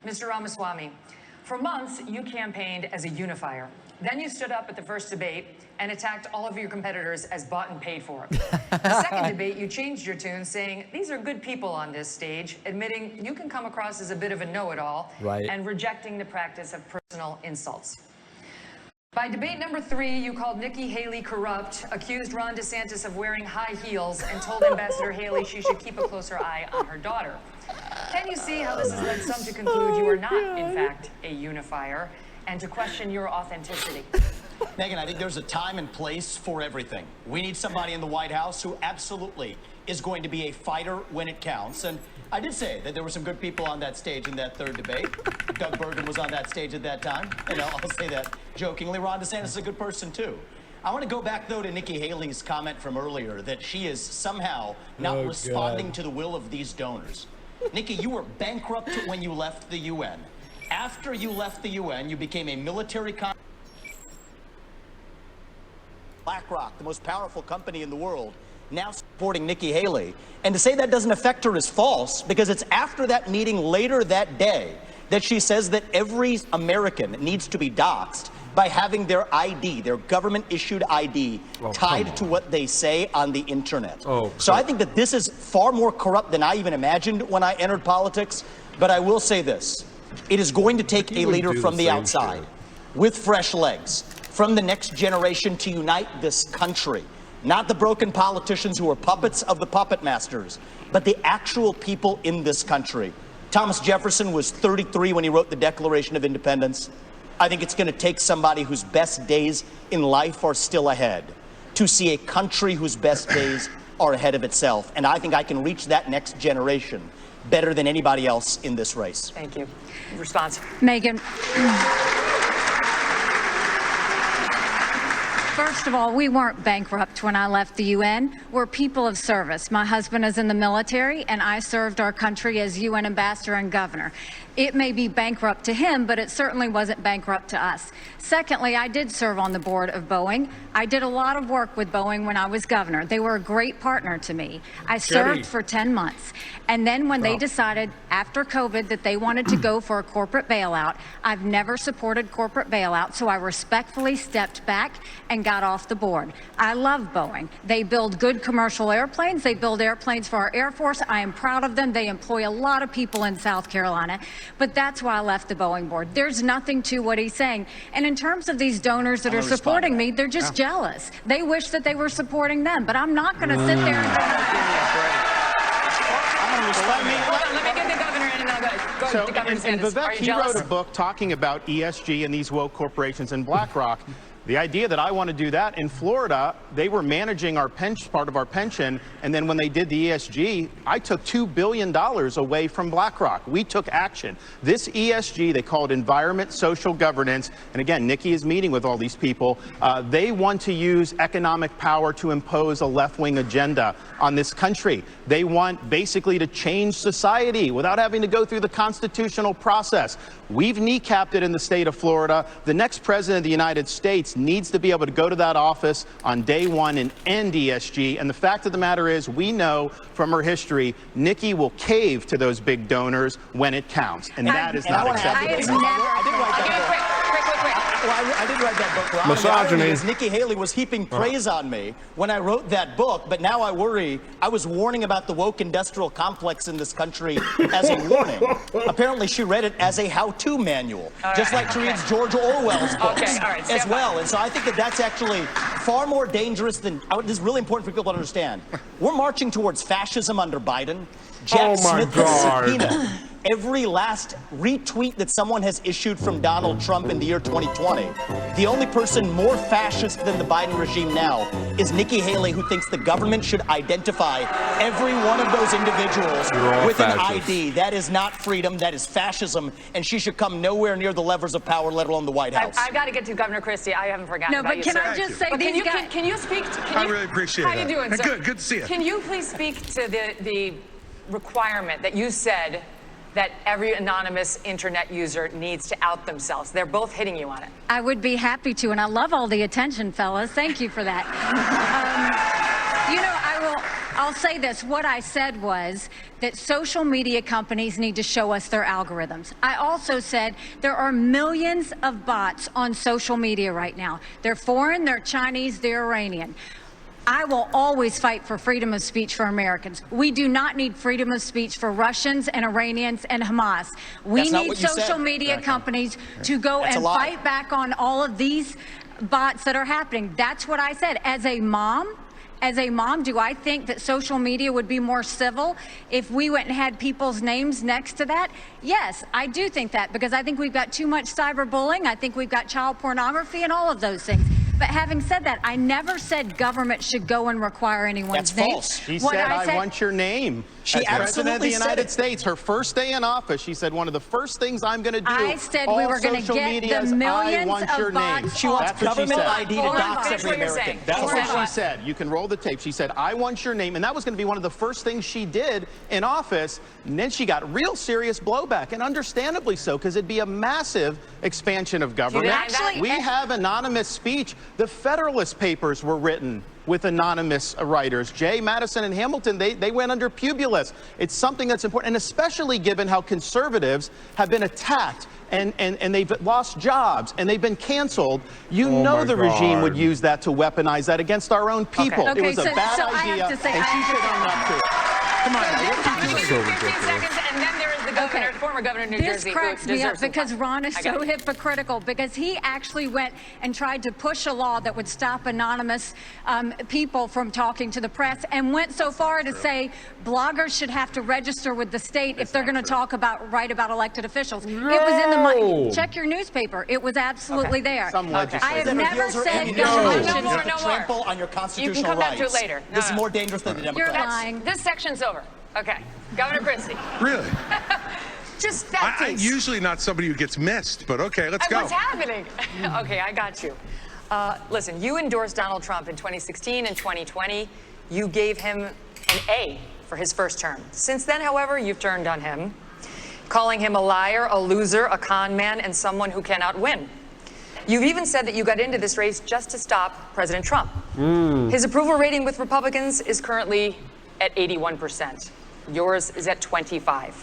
Mr. Ramaswamy, for months you campaigned as a unifier. Then you stood up at the first debate and attacked all of your competitors as bought and paid for. The second debate, you changed your tune, saying these are good people on this stage, admitting you can come across as a bit of a know-it-all, and rejecting the practice of personal insults. By debate number 3, you called Nikki Haley corrupt, accused Ron DeSantis of wearing high heels, and told Ambassador Haley she should keep a closer eye on her daughter. Can you see how this has led some to conclude you are not, in fact, a unifier, and to question your authenticity? Megyn, I think there's a time and place for everything. We need somebody in the White House who absolutely is going to be a fighter when it counts. And I did say that there were some good people on that stage in that third debate. Doug Burgum was on that stage at that time. And I'll say that jokingly. Ron DeSantis is a good person, too. I want to go back, though, to Nikki Haley's comment from earlier that she is somehow not responding to the will of these donors. Nikki, you were bankrupt when you left the UN. After you left the UN, you became a military BlackRock, the most powerful company in the world, now supporting Nikki Haley. And to say that doesn't affect her is false, because it's after that meeting later that day that she says that every American needs to be doxxed by having their ID, their government-issued ID, tied to what they say on the internet. So I think that this is far more corrupt than I even imagined when I entered politics. But I will say this. It is going to take a leader from the outside with fresh legs from the next generation to unite this country. Not the broken politicians who are puppets of the puppet masters, but the actual people in this country. Thomas Jefferson was 33 when he wrote the Declaration of Independence. I think it's going to take somebody whose best days in life are still ahead to see a country whose best days are ahead of itself. And I think I can reach that next generation better than anybody else in this race. Thank you. Response. Megyn. First of all, we weren't bankrupt when I left the UN. We're people of service. My husband is in the military, and I served our country as UN ambassador and governor. It may be bankrupt to him, but it certainly wasn't bankrupt to us. Secondly, I did serve on the board of Boeing. I did a lot of work with Boeing when I was governor. They were a great partner to me. I served for 10 months. And then when they decided after COVID that they wanted to go for a corporate bailout, I've never supported corporate bailout, so I respectfully stepped back and got off the board. I love Boeing. They build good commercial airplanes. They build airplanes for our Air Force. I am proud of them. They employ a lot of people in South Carolina. But that's why I left the Boeing board. There's nothing to what he's saying. And in terms of these donors that are supporting me, they're just jealous. They wish that they were supporting them. But I'm not going to sit there and Let me get the governor in, and I'll go to Governor DeSantis. Vivek, he wrote a book talking about ESG and these woke corporations and BlackRock. The idea that I want to do that in Florida, they were managing our part of our pension, and then when they did the ESG, I took $2 billion away from BlackRock. We took action. This ESG, they call it environment, social governance, and again, Nikki is meeting with all these people. They want to use economic power to impose a left-wing agenda on this country. They want basically to change society without having to go through the constitutional process. We've kneecapped it in the state of Florida. The next president of the United States needs to be able to go to that office on day one and end ESG. And the fact of the matter is, we know from her history, Nikki will cave to those big donors when it counts. And that is not acceptable. I did write that book, Ron. Misogyny. Nikki Haley was heaping praise on me when I wrote that book, but now I worry. I was warning about the woke industrial complex in this country as a warning. Apparently, she read it as a how-to manual, just like she reads George Orwell's books as well. And so I think that that's actually far more dangerous than. This is really important for people to understand. We're marching towards fascism under Biden. Jack Smith has subpoenaed every last retweet that someone has issued from Donald Trump in the year 2020. The only person more fascist than the Biden regime now is Nikki Haley, who thinks the government should identify every one of those individuals with an ID. That is not freedom, that is fascism, and she should come nowhere near the levers of power, let alone the White House. I've got to get to Governor Christie. I haven't forgotten about you, No, but can I just say, can you speak? I really appreciate it. How you doing, sir? Good to see you. Can you please speak to the requirement that you said that every anonymous internet user needs to out themselves? They're both hitting you on it. I would be happy to, and I love all the attention, fellas. Thank you for that. You know, I'll say this. What I said was that social media companies need to show us their algorithms. I also said there are millions of bots on social media right now. They're foreign, they're Chinese, they're Iranian. I will always fight for freedom of speech for Americans. We do not need freedom of speech for Russians and Iranians and Hamas. We need social media companies to go and fight back on all of these bots that are happening. That's what I said. As a mom, do I think that social media would be more civil if we went and had people's names next to that? Yes, I do think that, because I think we've got too much cyberbullying. I think we've got child pornography and all of those things. But having said that, I never said government should go and require anyone's name. That's false. She said, I want your name. She as President of the absolutely said United it. States, her first day in office, she said, one of the first things I'm going to do, I said we were going to get the millions of bots. She wants government ID to dox every American. That's what she said. You can roll the tape. She said, I want your name. And that was going to be one of the first things she did in office. And then she got real serious blowback, and understandably so, because it'd be a massive expansion of government. We have anonymous speech. The Federalist Papers were written with anonymous writers. Jay, Madison, and Hamilton, they went under Publius. It's something that's important, and especially given how conservatives have been attacked and they've lost jobs and they've been canceled. You know the regime would use that to weaponize that against our own people. Okay, it was a bad idea, and she should own up to it. Come on, I'll give you 15 seconds, and then there is the governor, former governor of New Jersey. This cracks me up because Ron is so hypocritical, because he actually went and tried to push a law that would stop anonymous people from talking to the press, and went so far to say bloggers should have to register with the state if they're going to write about elected officials. No. It was in the check your newspaper. It was absolutely there. Some I have never said government should trample on your constitutional rights. You can come back to it later. This is more dangerous than the Democrats. You're lying. This section's over. Okay, Governor Christie. Really? Just that I'm usually not somebody who gets missed, but okay, let's go. What's happening? Okay, I got you. Listen, you endorsed Donald Trump in 2016 and 2020. You gave him an A for his first term. Since then, however, you've turned on him, calling him a liar, a loser, a con man, and someone who cannot win. You've even said that you got into this race just to stop President Trump. His approval rating with Republicans is currently at 81%. Yours is at 25%.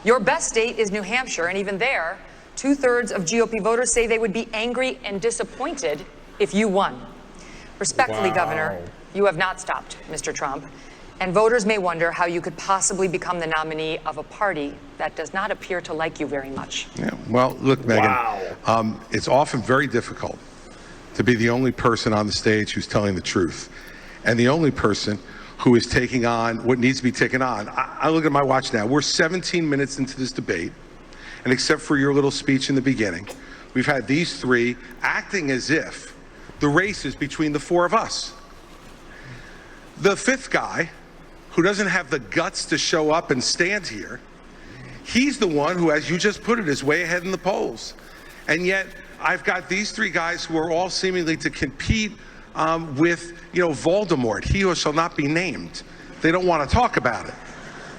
Your best state is New Hampshire, and even there, 2/3 of GOP voters say they would be angry and disappointed if you won. Respectfully, Governor, you have not stopped Mr. Trump, and voters may wonder how you could possibly become the nominee of a party that does not appear to like you very much. Yeah, well, look, Megyn, it's often very difficult to be the only person on the stage who's telling the truth, and the only person who is taking on what needs to be taken on. I look at my watch now. We're 17 minutes into this debate, and except for your little speech in the beginning, we've had these three acting as if the race is between the four of us. The fifth guy, who doesn't have the guts to show up and stand here, he's the one who, as you just put it, is way ahead in the polls. And yet, I've got these three guys who are all seemingly to compete with, Voldemort, he who shall not be named. They don't want to talk about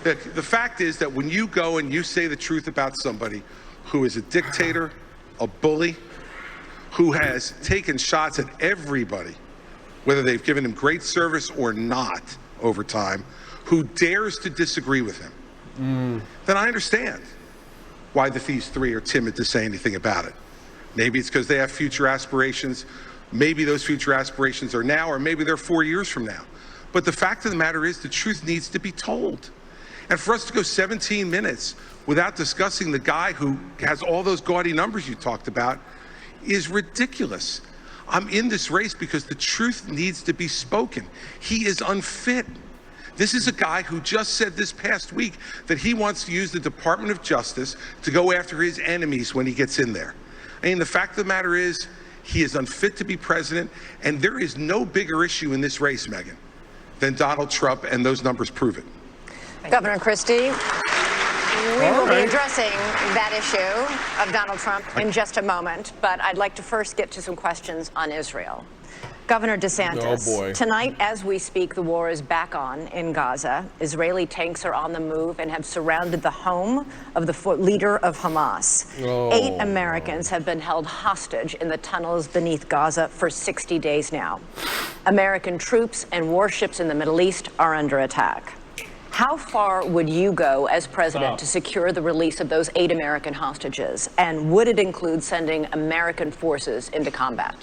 it. The fact is that when you go and you say the truth about somebody who is a dictator, a bully, who has taken shots at everybody, whether they've given him great service or not over time, who dares to disagree with him, then I understand why these three are timid to say anything about it. Maybe it's because they have future aspirations. Maybe those future aspirations are now, or maybe they're 4 years from now. But the fact of the matter is the truth needs to be told. And for us to go 17 minutes without discussing the guy who has all those gaudy numbers you talked about is ridiculous. I'm in this race because the truth needs to be spoken. He is unfit. This is a guy who just said this past week that he wants to use the Department of Justice to go after his enemies when he gets in there. I mean, the fact of the matter is, he is unfit to be president, and there is no bigger issue in this race, Megyn, than Donald Trump, and those numbers prove it. Governor Christie, we will be addressing that issue of Donald Trump in just a moment, but I'd like to first get to some questions on Israel. Governor DeSantis, Oh, boy. Tonight, as we speak, the war is back on in Gaza. Israeli tanks are on the move and have surrounded the home of the leader of Hamas. Oh, 8 Americans have been held hostage in the tunnels beneath Gaza for 60 days now. American troops and warships in the Middle East are under attack. How far would you go as president to secure the release of those 8 American hostages? And would it include sending American forces into combat?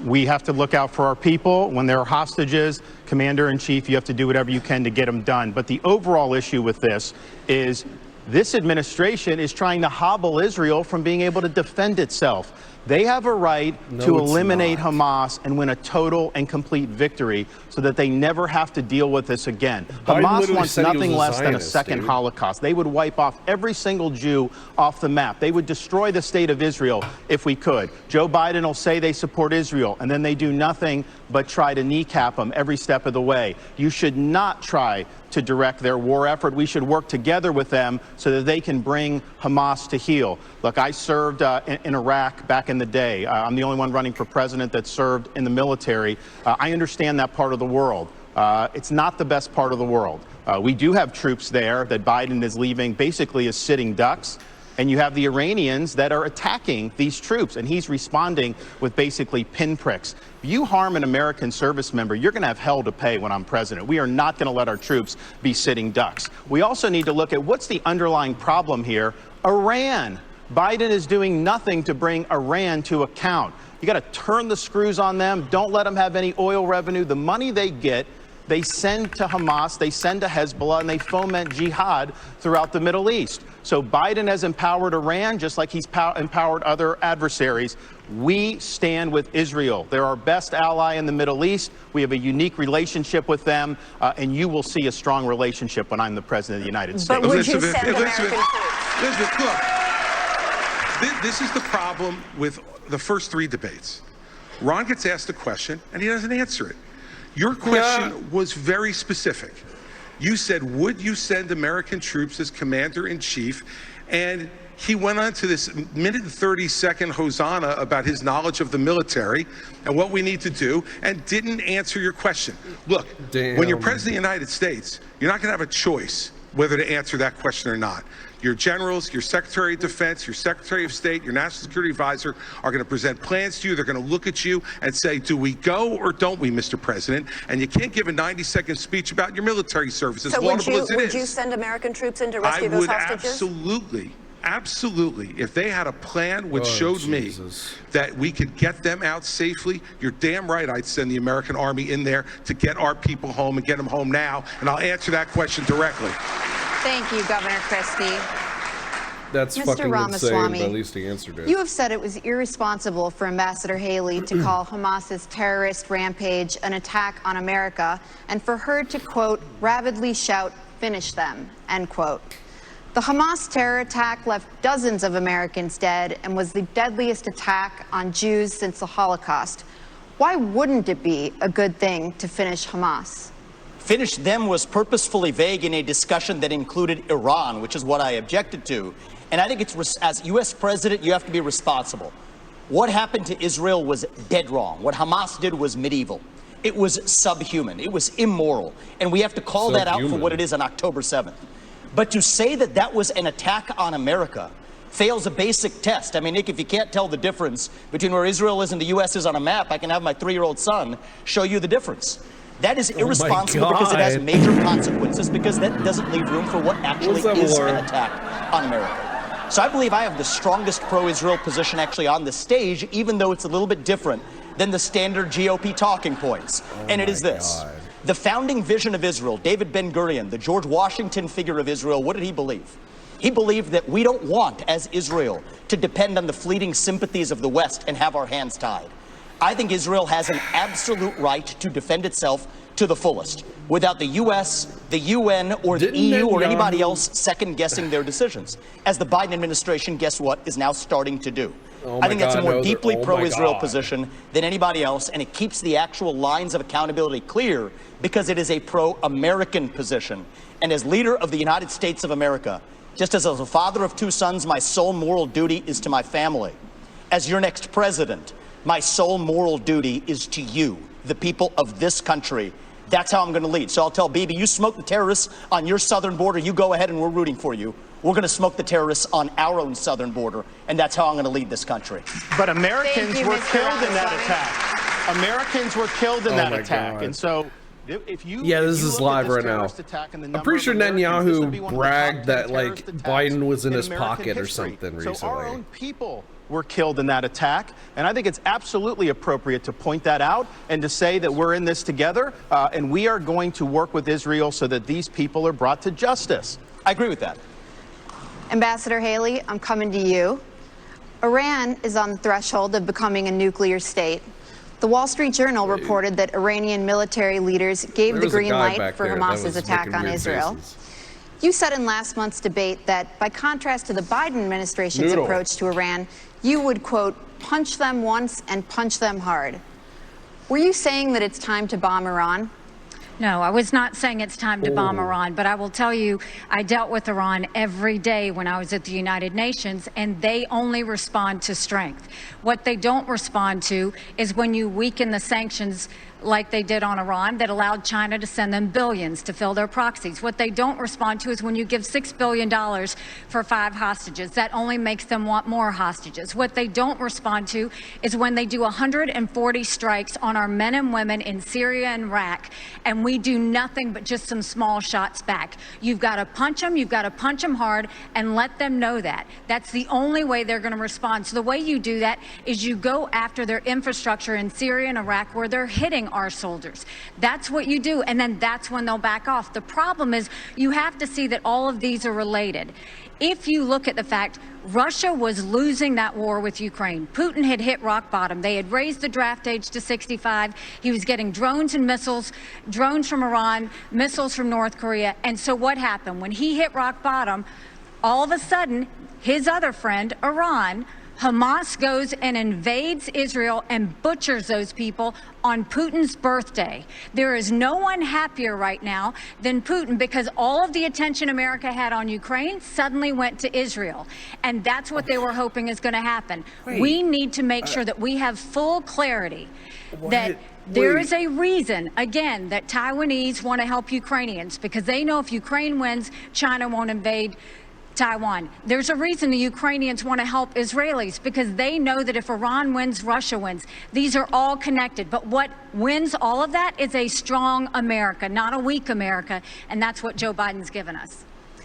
We have to look out for our people. When there are hostages, Commander-in-Chief, you have to do whatever you can to get them done. But the overall issue with this is this administration is trying to hobble Israel from being able to defend itself. They have a right to eliminate Hamas and win a total and complete victory so that they never have to deal with this again. Hamas wants nothing less than a second Holocaust. They would wipe off every single Jew off the map. They would destroy the state of Israel if we could. Joe Biden will say they support Israel, and then they do nothing but try to kneecap them every step of the way. You should not try to direct their war effort. We should work together with them so that they can bring Hamas to heel. Look, I served in Iraq back in the day. I'm the only one running for president that served in the military. I understand that part of the world. It's not the best part of the world. We do have troops there that Biden is leaving basically as sitting ducks. And you have the Iranians that are attacking these troops, and he's responding with basically pinpricks. If you harm an American service member, you're going to have hell to pay when I'm president. We are not going to let our troops be sitting ducks. We also need to look at what's the underlying problem here. Iran. Biden is doing nothing to bring Iran to account. You got to turn the screws on them. Don't let them have any oil revenue. The money they get, they send to Hamas, they send to Hezbollah, and they foment jihad throughout the Middle East. So Biden has empowered Iran just like he's empowered other adversaries. We stand with Israel. They're our best ally in the Middle East. We have a unique relationship with them, and you will see a strong relationship when I'm the president of the United States. But would you send American troops? Elizabeth, look, this is the problem with the first 3 debates. Ron gets asked a question, and he doesn't answer it. Your question was very specific. You said, would you send American troops as commander-in-chief? And he went on to this minute and 30-second hosanna about his knowledge of the military and what we need to do, and didn't answer your question. Look, when you're president of the United States, you're not going to have a choice whether to answer that question or not. Your generals, your Secretary of Defense, your Secretary of State, your National Security Advisor are going to present plans to you. They're going to look at you and say, do we go or don't we, Mr. President? And you can't give a 90-second speech about your military service, as laudable as it is. Would you send American troops in to rescue those hostages? Absolutely. If they had a plan which showed me that we could get them out safely, you're damn right I'd send the American Army in there to get our people home and get them home now. And I'll answer that question directly. Thank you, Governor Christie. That's Mr. fucking Ramaswamy, insane, but at least he answered it. You have said it was irresponsible for Ambassador Haley to call Hamas's terrorist rampage an attack on America, and for her to, quote, rabidly shout, finish them, end quote. The Hamas terror attack left dozens of Americans dead and was the deadliest attack on Jews since the Holocaust. Why wouldn't it be a good thing to finish Hamas? Finish them was purposefully vague in a discussion that included Iran, which is what I objected to. And I think it's, as U.S. president, you have to be responsible. What happened to Israel was dead wrong. What Hamas did was medieval. It was subhuman. It was immoral. And we have to call that out for what it is on October 7th. But to say that that was an attack on America fails a basic test. I mean, Nick, if you can't tell the difference between where Israel is and the U.S. is on a map, I can have my 3-year-old son show you the difference. That is irresponsible because it has major consequences, because that doesn't leave room for what actually is an attack on America. So I believe I have the strongest pro-Israel position actually on the stage, even though it's a little bit different than the standard GOP talking points. And it is this. The founding vision of Israel, David Ben-Gurion, the George Washington figure of Israel, what did he believe? He believed that we don't want, as Israel, to depend on the fleeting sympathies of the West and have our hands tied. I think Israel has an absolute right to defend itself to the fullest, without the U.S., the UN, or the EU, or anybody else second-guessing their decisions, as the Biden administration, guess what, is now starting to do. I think that's a more deeply pro-Israel position than anybody else, and it keeps the actual lines of accountability clear because it is a pro-American position. And as leader of the United States of America, just as a father of 2 sons, my sole moral duty is to my family. As your next president, my sole moral duty is to you, the people of this country. That's how I'm going to lead. So I'll tell Bibi, you smoke the terrorists on your southern border, you go ahead and we're rooting for you. We're going to smoke the terrorists on our own southern border, and that's how I'm going to lead this country. But Americans you, were Mr. killed in that Ramaswamy. attack. Americans were killed in that my attack. God. And so if you Yeah, if this you is look at live this right now. terrorist attack and the I'm number pretty of sure Americans, this would be Netanyahu one of the top bragged 10 that, like, terrorist attacks Biden was in his American pocket or history. something So our recently. own people were killed in that attack, and I think it's absolutely appropriate to point that out and to say that we're in this together, and we are going to work with Israel so that these people are brought to justice. I agree with that. Ambassador Haley, I'm coming to you. Iran is on the threshold of becoming a nuclear state. The Wall Street Journal reported that Iranian military leaders gave There the was a green guy light back for there that Hamas's was attack making on weird Israel. faces. You said in last month's debate that, by contrast to the Biden administration's Noodle. approach to Iran, you would, quote, punch them once and punch them hard. Were you saying that it's time to bomb Iran? No, I was not saying it's time to bomb Iran, but I will tell you, I dealt with Iran every day when I was at the United Nations, and they only respond to strength. What they don't respond to is when you weaken the sanctions like they did on Iran that allowed China to send them billions to fill their proxies. What they don't respond to is when you give $6 billion for 5 hostages. That only makes them want more hostages. What they don't respond to is when they do 140 strikes on our men and women in Syria and Iraq, and we do nothing but just some small shots back. You've got to punch them, you've got to punch them hard, and let them know that. That's the only way they're going to respond. So the way you do that is you go after their infrastructure in Syria and Iraq where they're hitting our soldiers. That's what you do, and then that's when they'll back off. The problem is you have to see that all of these are related. If you look at the fact Russia was losing that war with Ukraine, Putin had hit rock bottom. They had raised the draft age to 65. He was getting drones and missiles, drones from Iran, missiles from North Korea. And so what happened? When he hit rock bottom, all of a sudden, his other friend, Iran, Hamas goes and invades Israel and butchers those people on Putin's birthday. There is no one happier right now than Putin because all of the attention America had on Ukraine suddenly went to Israel. And that's what they were hoping is going to happen. We need to make sure that we have full clarity that there is a reason, again, that Taiwanese want to help Ukrainians because they know if Ukraine wins, China won't invade Taiwan. There's a reason the Ukrainians want to help Israelis because they know that if Iran wins, Russia wins. These are all connected. But what wins all of that is a strong America, not a weak America. And that's what Joe Biden's given us.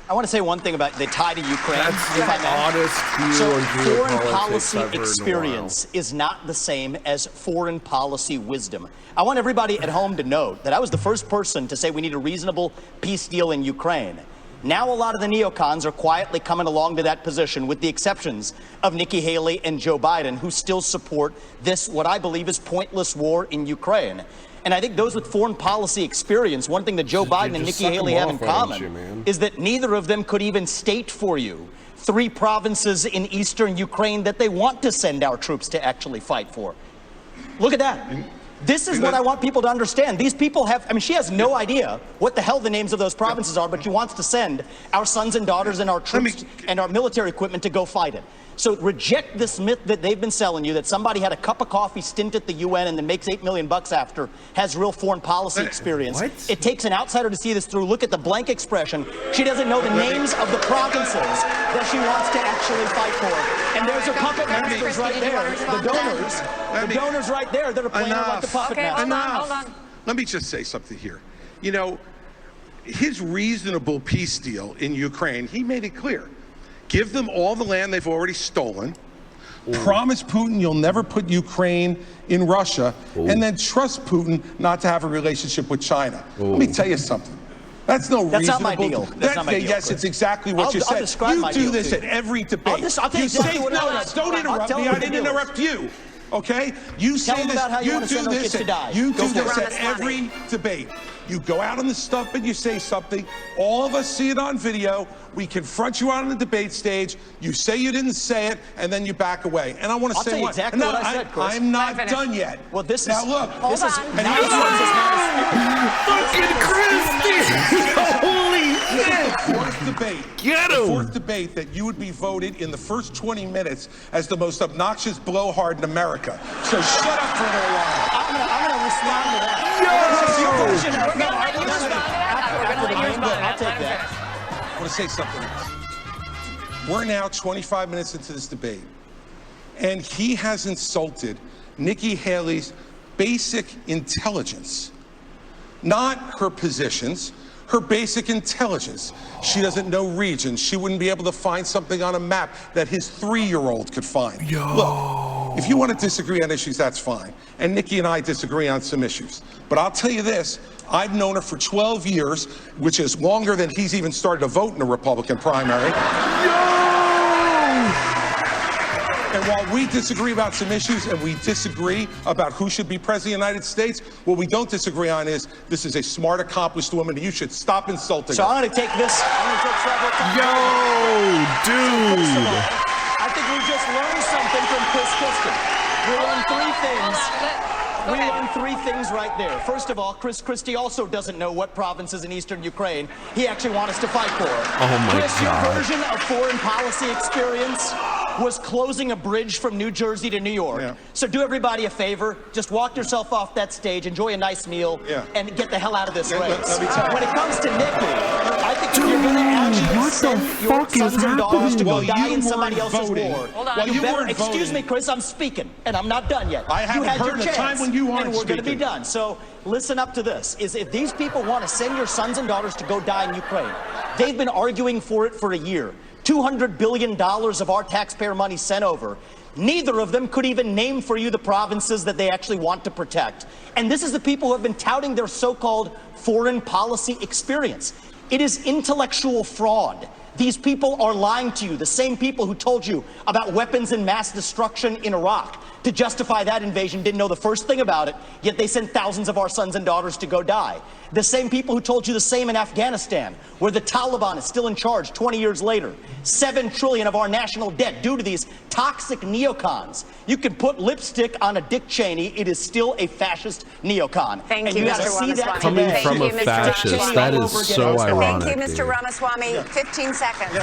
I want to say one thing about the tie to Ukraine. That's if the I may. oddest view So on foreign geopolitics policy I've heard in a experience is not the same as foreign policy wisdom. I want everybody at home to know that I was the first person to say we need a reasonable peace deal in Ukraine. Now a lot of the neocons are quietly coming along to that position, with the exceptions of Nikki Haley and Joe Biden, who still support this, what I believe is pointless war in Ukraine. And I think those with foreign policy experience, one thing that Joe Biden and Nikki Haley have in common is that neither of them could even state for you 3 provinces in eastern Ukraine that they want to send our troops to actually fight for. Look at that. This is what I want people to understand. These people have, I mean, she has no idea what the hell the names of those provinces are, but she wants to send our sons and daughters and our troops and our military equipment to go fight it. So reject this myth that they've been selling you, that somebody had a cup of coffee stint at the UN and then makes $8 million after, has real foreign policy experience. What? It takes an outsider to see this through. Look at the blank expression. She doesn't know the names of the provinces that she wants to actually fight for. And there's her puppet masters right there, the donors. The donors right there that are playing her like the puppet masters. Hold on. Let me just say something here. You know, his reasonable peace deal in Ukraine, he made it clear. Give them all the land they've already stolen. Promise Putin you'll never put Ukraine in Russia, and then trust Putin not to have a relationship with China. Let me tell you something. That's no That's reasonable. not my deal. That's not my deal, yes, Chris. it's exactly what you I'll said. describe You my do deal this to at you. every debate. I'll tell you exactly what it is. Don't I'll interrupt tell me. you I what the didn't deal is. interrupt you. Okay? You say Tell them this. about how you want to do send those this kids to die. You Go do for this it. at every debate. You go out on the stump and you say something. All of us see it on video. We confront you out on the debate stage. You say you didn't say it, and then you back away. And I want to I'll say tell you what. exactly what I said, Chris. I'm not Finish. done yet. Well, this is now look. This is on. now this is not a Fucking Christy! Holy shit! debate. Get The him! fourth debate that you would be voted in the first 20 minutes as the most obnoxious blowhard in America. So shut up for a little while. I'm gonna respond to that. I'll take that. I want to say something else. We're now 25 minutes into this debate, and he has insulted Nikki Haley's basic intelligence. Not her positions, her basic intelligence. She doesn't know regions. She wouldn't be able to find something on a map that his 3-year-old could find. Look, if you want to disagree on issues, that's fine. And Nikki and I disagree on some issues. But I'll tell you this, I've known her for 12 years, which is longer than he's even started to vote in a Republican primary. And while we disagree about some issues and we disagree about who should be president of the United States, what we don't disagree on is this is a smart, accomplished woman, and you should stop insulting So her. I'm going to take this. I'm going to take several times. Yo, dude. I think we just learned something from Chris Christie. We learned three things. We learned three things right there. First of all, Chris Christie also doesn't know what provinces in eastern Ukraine he actually wants us to fight for. Oh my Chris, God. your version of foreign policy experience was closing a bridge from New Jersey to New York. Yeah. So do everybody a favor, just walk yourself off that stage, enjoy a nice meal, and get the hell out of this race. Let me tell you. When it comes to Nikki, I think if you're going to actually send your sons and daughters to go die in somebody else's war, you better, excuse me, Chris, I'm speaking, and I'm not done yet. I haven't heard a time when you aren't and we're going to be speaking. done. So listen up to this, is if these people want to send your sons and daughters to go die in Ukraine, they've been arguing for it for a year. $200 billion of our taxpayer money sent over. Neither of them could even name for you the provinces that they actually want to protect. And this is the people who have been touting their so-called foreign policy experience. It is intellectual fraud. These people are lying to you, the same people who told you about weapons and mass destruction in Iraq. To justify that invasion, didn't know the first thing about it, yet they sent thousands of our sons and daughters to go die. The same people who told you the same in Afghanistan, where the Taliban is still in charge 20 years later. $7 trillion of our national debt due to these toxic neocons. You can put lipstick on a Dick Cheney, it is still a fascist neocon. Thank and you, gotta Mr. see that Ramaswamy. Coming today. from a Mr. fascist, that is so ironic. Thank you, Mr. dude. Ramaswamy. 15 seconds.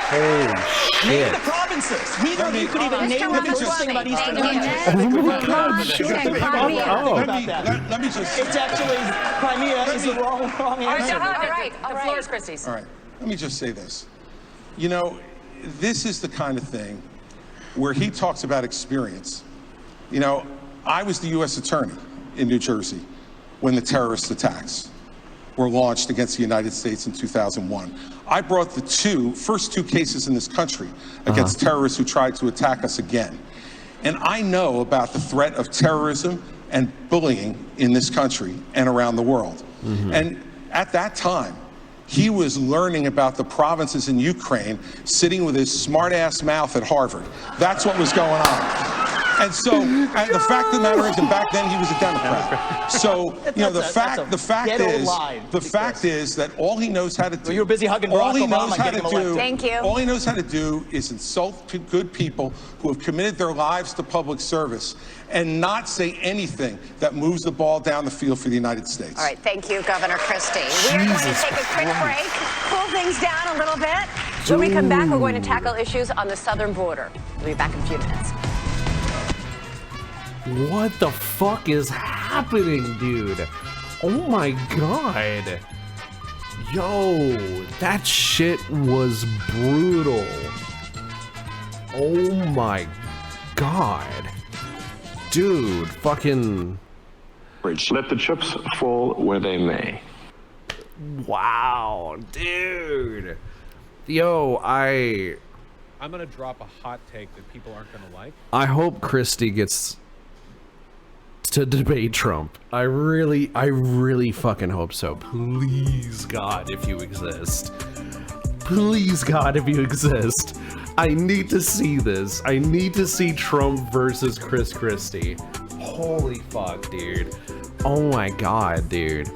Holy Name shit. the provinces. Neither of you could even name the first thing about Eastern Thank Europe. you. Oh my God, shit. Let me just... It's actually, Crimea is the wrong answer. All right. The floor is Christie's. All right, let me just say this. You know, this is the kind of thing where he talks about experience. You know, I was the U.S. attorney in New Jersey when the terrorist attacks were launched against the United States in 2001. I brought the first two cases in this country against terrorists who tried to attack us again. And I know about the threat of terrorism and bullying in this country and around the world. And at that time, he was learning about the provinces in Ukraine, sitting with his smart-ass mouth at Harvard. That's what was going on. And so the fact of the matter is, and back then he was a Democrat. So you know, the fact is that all he knows how to do. Well, you were busy hugging Barack Obama, getting him elected. Thank you. All he knows how to do is insult good people who have committed their lives to public service, and not say anything that moves the ball down the field for the United States. All right, thank you, Governor Christie. We're going to take a quick break, cool things down a little bit. When we come back, we're going to tackle issues on the southern border. We'll be back in a few minutes. What the fuck is happening, dude? Oh my God. Yo, that shit was brutal. Oh my God. Dude, fucking... Let the chips fall where they may. Wow, dude. Yo, I'm gonna drop a hot take that people aren't gonna like. I hope Christie gets to debate Trump. I really fucking hope so. Please, God, if you exist. Please, God, if you exist. I need to see this. I need to see Trump versus Chris Christie. Holy fuck, dude. Oh my God, dude.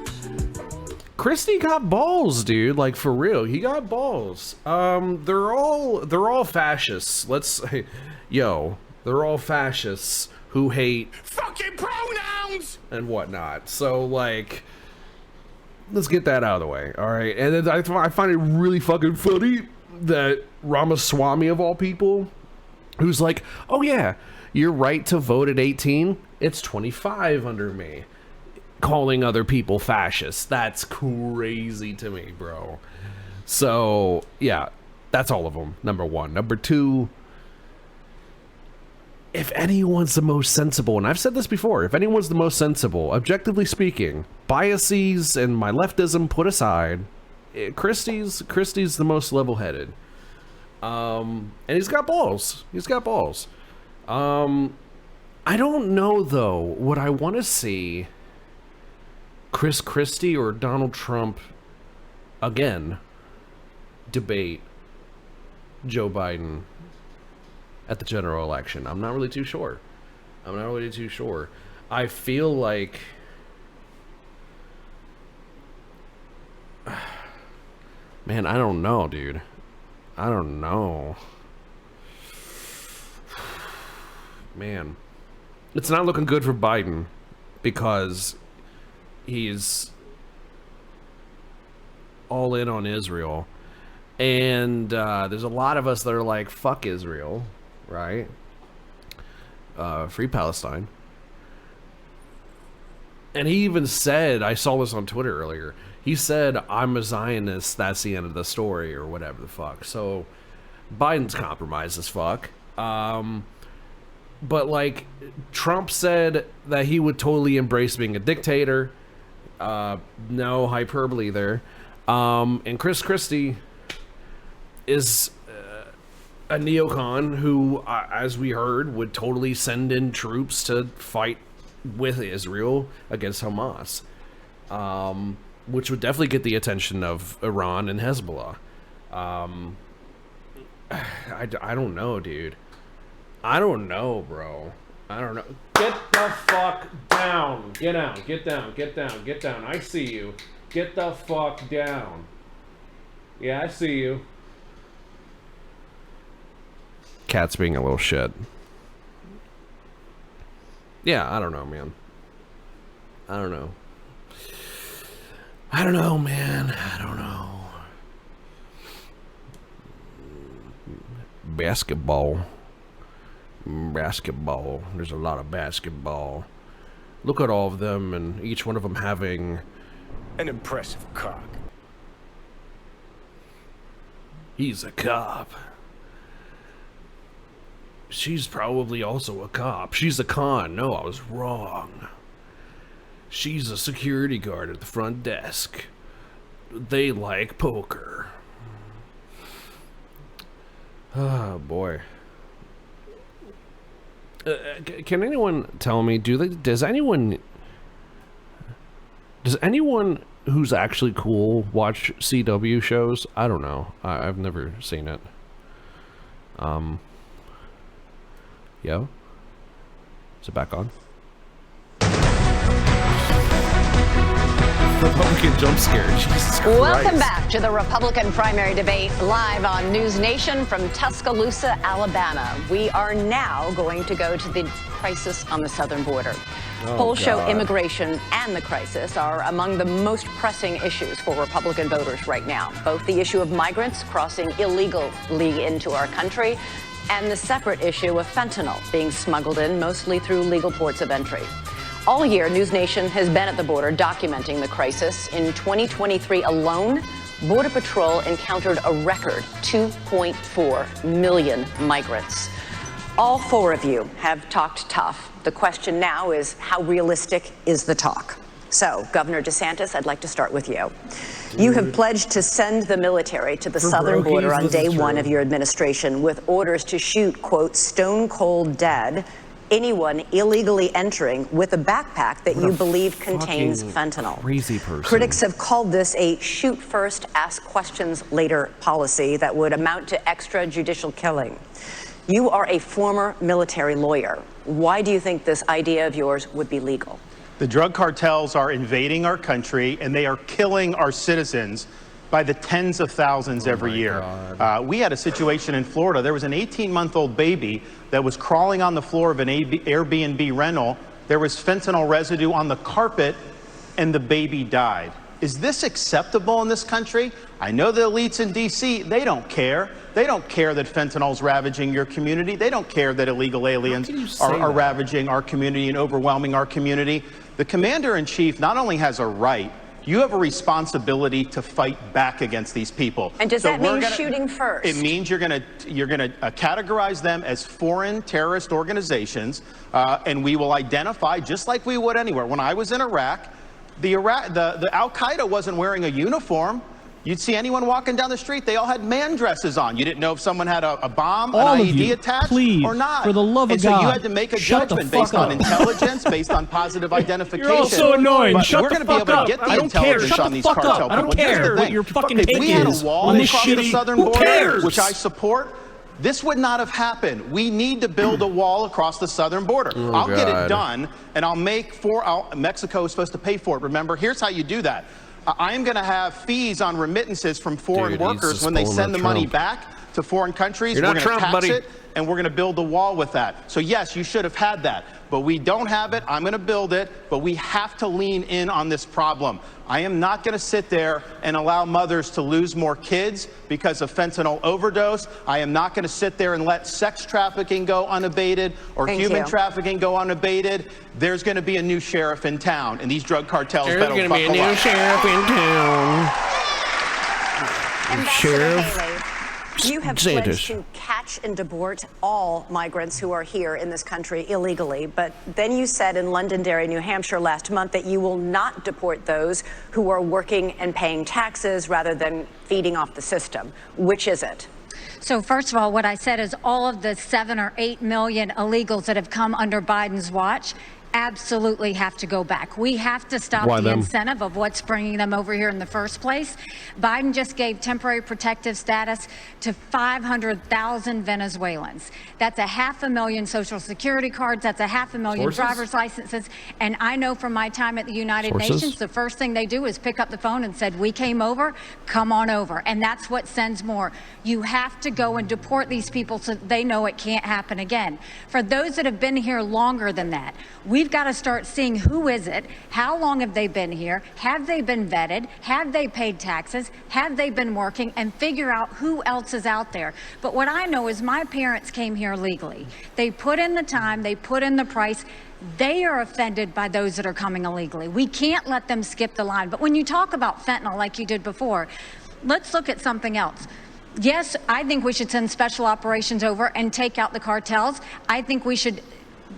Christie got balls, dude. Like, for real, he got balls. They're all fascists. They're all fascists who hate Fucking pronouns and whatnot. So, like, let's get that out of the way, all right? And then I find it really fucking funny that Ramaswamy, of all people, who's like, oh yeah, your right to vote at 18, it's 25 under me. Calling other people fascists. That's crazy to me, bro. So, yeah, that's all of them, number one. Number two, if anyone's the most sensible, and I've said this before, if anyone's the most sensible, objectively speaking, biases and my leftism put aside, Christie's the most level-headed. And he's got balls. He's got balls. I don't know, though, what I want to see Chris Christie or Donald Trump again debate Joe Biden at the general election. I'm not really too sure. I feel like man, I don't know, dude. I don't know. Man, it's not looking good for Biden because he's all in on Israel. And there's a lot of us that are like, fuck Israel, right? Free Palestine. And he even said, I saw this on Twitter earlier, he said, I'm a Zionist, that's the end of the story, or whatever the fuck. So, Biden's compromised as fuck. But, like, Trump said that he would totally embrace being a dictator. No hyperbole there. And Chris Christie is a neocon who, as we heard, would totally send in troops to fight with Israel against Hamas. Which would definitely get the attention of Iran and Hezbollah. I don't know, dude. I don't know, bro. I don't know. Get the fuck down. Get out. Get down. Get down. Get down. I see you. Get the fuck down. Yeah, I see you. Cat's being a little shit. Yeah, I don't know, man. I don't know. I don't know, man. I don't know. Basketball. Basketball. There's a lot of basketball. Look at all of them, and each one of them having an impressive cock. He's a cop. She's probably also a cop. She's a con. No, I was wrong. She's a security guard at the front desk. They like poker. Oh, boy. Can anyone tell me, does anyone who's actually cool watch CW shows? I don't know. I've never seen it. Yo? Is it back on? Republican jump scare. Jesus Christ. Welcome back to the Republican primary debate live on News Nation from Tuscaloosa, Alabama. We are now going to go to the crisis on the southern border. Polls show immigration and the crisis are among the most pressing issues for Republican voters right now. Both the issue of migrants crossing illegally into our country and the separate issue of fentanyl being smuggled in mostly through legal ports of entry. All year, News Nation has been at the border documenting the crisis. In 2023 alone, Border Patrol encountered a record 2.4 million migrants. All four of you have talked tough. The question now is, how realistic is the talk? So, Governor DeSantis, I'd like to start with you. You have pledged to send the military to the southern border on day one of your administration with orders to shoot, quote, stone cold dead anyone illegally entering with a backpack that you believe contains fentanyl. Crazy person. Critics have called this a shoot first, ask questions later policy that would amount to extrajudicial killing. You are a former military lawyer. Why do you think this idea of yours would be legal? The drug cartels are invading our country and they are killing our citizens by the tens of thousands every year. We had a situation in Florida. There was an 18-month-old baby that was crawling on the floor of an Airbnb rental. There was fentanyl residue on the carpet and the baby died. Is this acceptable in this country? I know the elites in D.C., they don't care. They don't care that fentanyl's ravaging your community. They don't care that illegal aliens are ravaging our community and overwhelming our community. The commander-in-chief not only has a right, you have a responsibility to fight back against these people. And does that mean shooting first? It means you're gonna categorize them as foreign terrorist organizations, and we will identify just like we would anywhere. When I was in Iraq, the Al-Qaeda wasn't wearing a uniform. You'd see anyone walking down the street, they all had man dresses on. You didn't know if someone had a bomb, all an of IED you, attached please, or not. for the love of and so God, you had to make a shut the judgment fuck based on up. intelligence, based on positive identification. You're all so annoying. But Shut we're the going to be fuck able up. to get I the don't care. intelligence Shut on the these fuck cartel up. I don't people. Here's care the what thing. your fucking If take we had a is wall on this across the shitty- southern who border, cares? which I support, this would not have happened. We need to build a wall across the southern border. Oh, I'll get God. it done, and I'll make Mexico is supposed to pay for it. Remember, here's how you do that. I am going to have fees on remittances from foreign workers when they send the money back to foreign countries. You're We're not going to Trump, tax buddy. it, and we're going to build a wall with that. So yes, you should have had that, but we don't have it. I'm going to build it, but we have to lean in on this problem. I am not going to sit there and allow mothers to lose more kids because of fentanyl overdose. I am not going to sit there and let sex trafficking go unabated or human trafficking go unabated. There's going to be a new sheriff in town, and these drug cartels There's better going to be a buckle new up. sheriff in town. Ambassador Haley, you have Santos. pledged to catch and deport all migrants who are here in this country illegally, but then you said in Londonderry, New Hampshire last month that you will not deport those who are working and paying taxes rather than feeding off the system. Which is it? So first of all, what I said is all of the 7 or 8 million illegals that have come under Biden's watch absolutely have to go back. We have to stop Why the them? incentive of what's bringing them over here in the first place. Biden just gave temporary protective status to 500,000 Venezuelans. That's 500,000 Social Security cards. That's 500,000 Sources? driver's licenses. And I know from my time at the United Sources? Nations, the first thing they do is pick up the phone and said, we came over, come on over. And that's what sends more. You have to go and deport these people so they know it can't happen again. For those that have been here longer than that, we've got to start seeing who is it, how long have they been here, have they been vetted, have they paid taxes, have they been working, and figure out who else is out there. But what I know is my parents came here legally. They put in the time, they put in the price. They are offended by those that are coming illegally. We can't let them skip the line. But when you talk about fentanyl like you did before, let's look at something else. Yes, I think we should send special operations over and take out the cartels. I think we should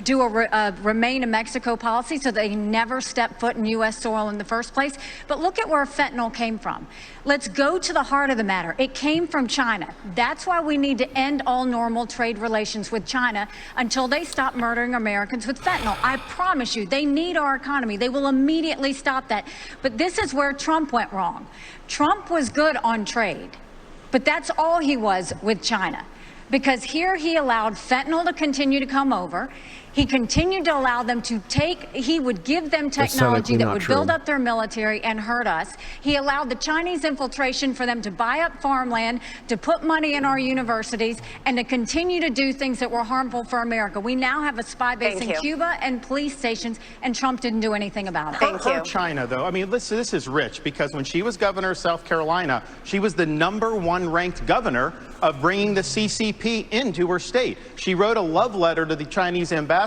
do a remain in Mexico policy so they never step foot in U.S. soil in the first place. But look at where fentanyl came from. Let's go to the heart of the matter. It came from China. That's why we need to end all normal trade relations with China until they stop murdering Americans with fentanyl. I promise you, they need our economy. They will immediately stop that. But this is where Trump went wrong. Trump was good on trade, but that's all he was with China. Because here he allowed fentanyl to continue to come over. He continued to allow them to he would give them technology that would build up their military and hurt us. He allowed the Chinese infiltration for them to buy up farmland, to put money in our universities, and to continue to do things that were harmful for America. We now have a spy base in Cuba and police stations, and Trump didn't do anything about it. Her China, though, I mean, listen, this is rich, because when she was governor of South Carolina, she was the #1 ranked governor of bringing the CCP into her state. She wrote a love letter to the Chinese ambassador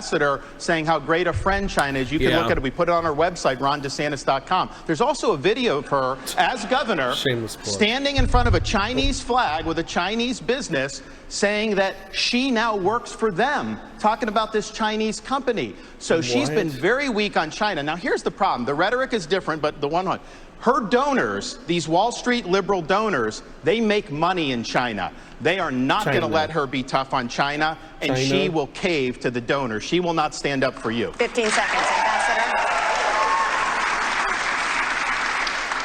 saying how great a friend China is. You can look at it. We put it on our website, rondesantis.com. There's also a video of her as governor standing in front of a Chinese flag with a Chinese business saying that she now works for them, talking about this Chinese company. So she's been very weak on China. Now, here's the problem. The rhetoric is different, but her donors, these Wall Street liberal donors, they make money in China. They are not going to let her be tough on China, and she will cave to the donors. She will not stand up for you. 15 seconds, Ambassador.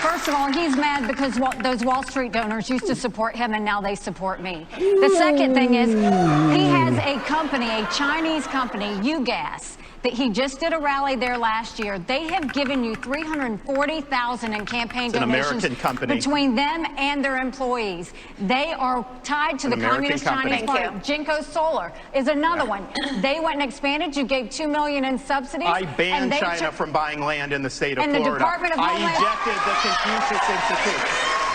First of all, he's mad because those Wall Street donors used to support him and now they support me. The second thing is he has a company, a Chinese company, UGAS, that he just did a rally there last year. They have given you $340,000 in campaign It's an donations American company. between them and their employees. They are tied to the American Communist company. Chinese Party. Jinko Solar is another one. They went and expanded. You gave $2 million in subsidies. I banned and they China took- from buying land in the state of And the Florida. Department of I Homeland- ejected the Confucius Institute.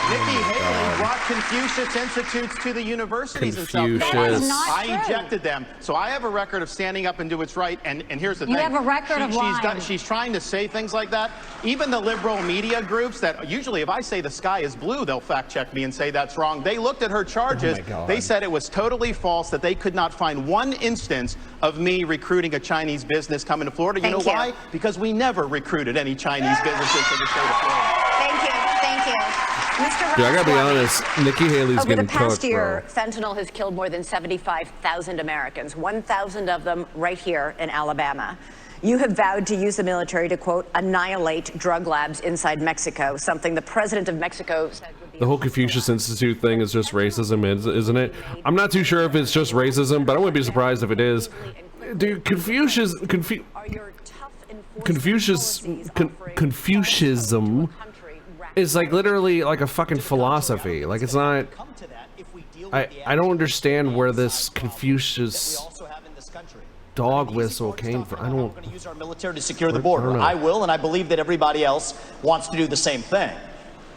Nikki Haley brought Confucius Institutes to the universities in South Carolina. That is not I true. ejected them. So I have a record of standing up and do what's right. And here's the You thing. have a record of lying. She's trying to say things like that. Even the liberal media groups that usually if I say the sky is blue, they'll fact check me and say that's wrong. They looked at her charges. Oh my God. They said it was totally false, that they could not find one instance of me recruiting a Chinese business coming to Florida. You know why? Because we never recruited any Chinese businesses to the state of Florida. Thank you. Thank you. Mr. Dude, I gotta be Ramaswamy, honest. Nikki Haley's over the getting past cooked, year, bro. fentanyl has killed more than 75,000 Americans, 1,000 of them right here in Alabama. You have vowed to use the military to, quote, annihilate drug labs inside Mexico, something the president of Mexico said would be... The whole Confucius Institute thing is just racism, isn't it? I'm not too sure if it's just racism, but I wouldn't be surprised if it is. Dude, Confucianism is like literally like a fucking philosophy. Like it's not. I don't understand where this Confucius dog whistle came from. I don't. Use our military to secure the border. I will, and I believe that everybody else wants to do the same thing.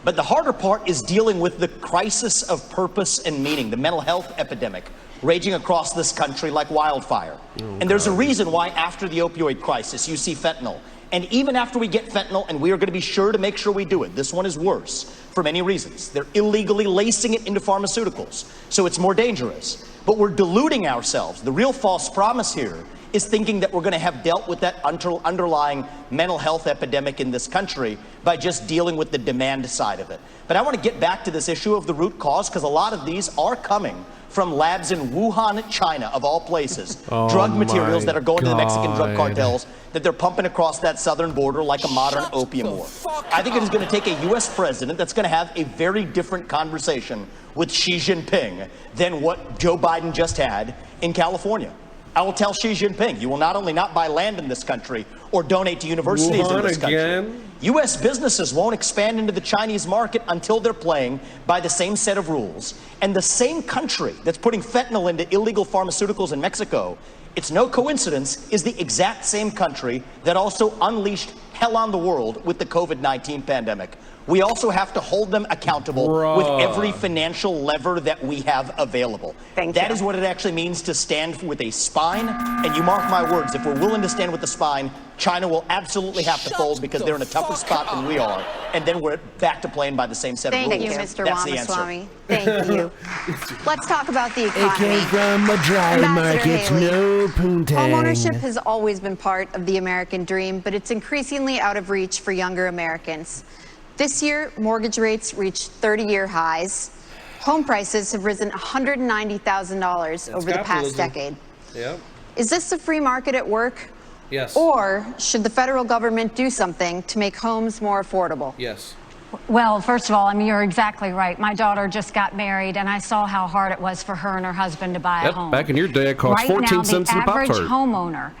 But the harder part is dealing with the crisis of purpose and meaning, the mental health epidemic raging across this country like wildfire. And there's a reason why after the opioid crisis, you see fentanyl. And even after we get fentanyl, and we are going to be sure to make sure we do it, this one is worse for many reasons. They're illegally lacing it into pharmaceuticals, so it's more dangerous. But we're deluding ourselves. The real false promise here is thinking that we're going to have dealt with that underlying mental health epidemic in this country by just dealing with the demand side of it. But I want to get back to this issue of the root cause, because a lot of these are coming from labs in Wuhan, China, of all places. Drug materials that are going to the Mexican drug cartels that they're pumping across that southern border like a modern opium war. I think it is going to take a U.S. president that's going to have a very different conversation with Xi Jinping than what Joe Biden just had in California. I will tell Xi Jinping, you will not only not buy land in this country or donate to universities in this country. U.S. businesses won't expand into the Chinese market until they're playing by the same set of rules. And the same country that's putting fentanyl into illegal pharmaceuticals in Mexico, it's no coincidence, is the exact same country that also unleashed hell on the world with the COVID-19 pandemic. We also have to hold them accountable with every financial lever that we have available. That is what it actually means to stand with a spine. And you mark my words, if we're willing to stand with the spine, China will absolutely have to fold because they're in a tougher spot than we are. And then we're back to playing by the same set of rules. Thank you, Mr. That's the Ramaswamy. answer. Thank you. Let's talk about the economy. It came from a dry Ambassador market, Haley. no poontang. Homeownership has always been part of the American dream, but it's increasingly out of reach for younger Americans. This year, mortgage rates reached 30-year highs. Home prices have risen $190,000 over the past decade. Yep. Is this the free market at work? Yes. Or should the federal government do something to make homes more affordable? Yes. Well, first of all, I mean, you're exactly right. My daughter just got married, and I saw how hard it was for her and her husband to buy a home. Back in your day, it cost 14 cents in a Right now, the Pop-Tart. average homeowner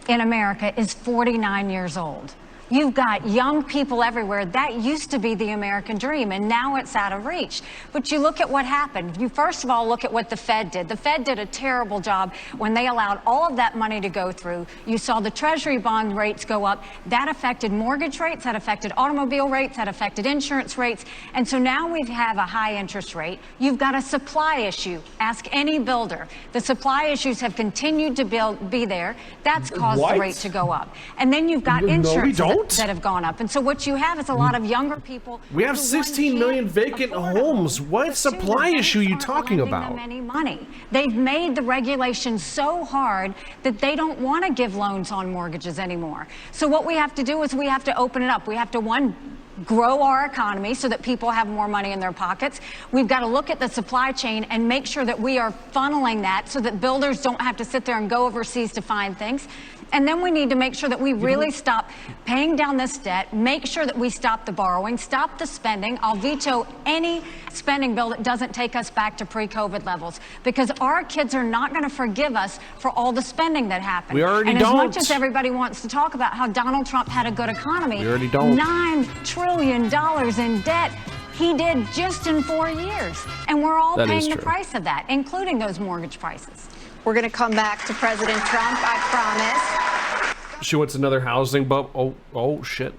in America is 49 years old. You've got young people everywhere. That used to be the American dream, and now it's out of reach. But you look at what happened. You first of all look at what the Fed did. The Fed did a terrible job when they allowed all of that money to go through. You saw the Treasury bond rates go up. That affected mortgage rates, that affected automobile rates, that affected insurance rates. And so now we have a high interest rate. You've got a supply issue. Ask any builder. The supply issues have continued to be there. That's caused the rate to go up. And then you've got insurance that have gone up. And so what you have is a lot of younger people. We have 16 million vacant homes. What supply issue are you talking about? Them any money. They've made the regulations so hard that they don't want to give loans on mortgages anymore. So what we have to do is we have to open it up. We have to, one, grow our economy so that people have more money in their pockets. We've got to look at the supply chain and make sure that we are funneling that so that builders don't have to sit there and go overseas to find things. And then we need to make sure that we really stop paying down this debt, make sure that we stop the borrowing, stop the spending. I'll veto any spending bill that doesn't take us back to pre-COVID levels, because our kids are not going to forgive us for all the spending that happened. We already and don't. as much as everybody wants to talk about how Donald Trump had a good economy, We already don't. $9 trillion in debt he did just in 4 years. And we're all That is paying the true. price of that, including those mortgage prices. We're going to come back to President Trump, I promise. She wants another housing bubble. Oh shit.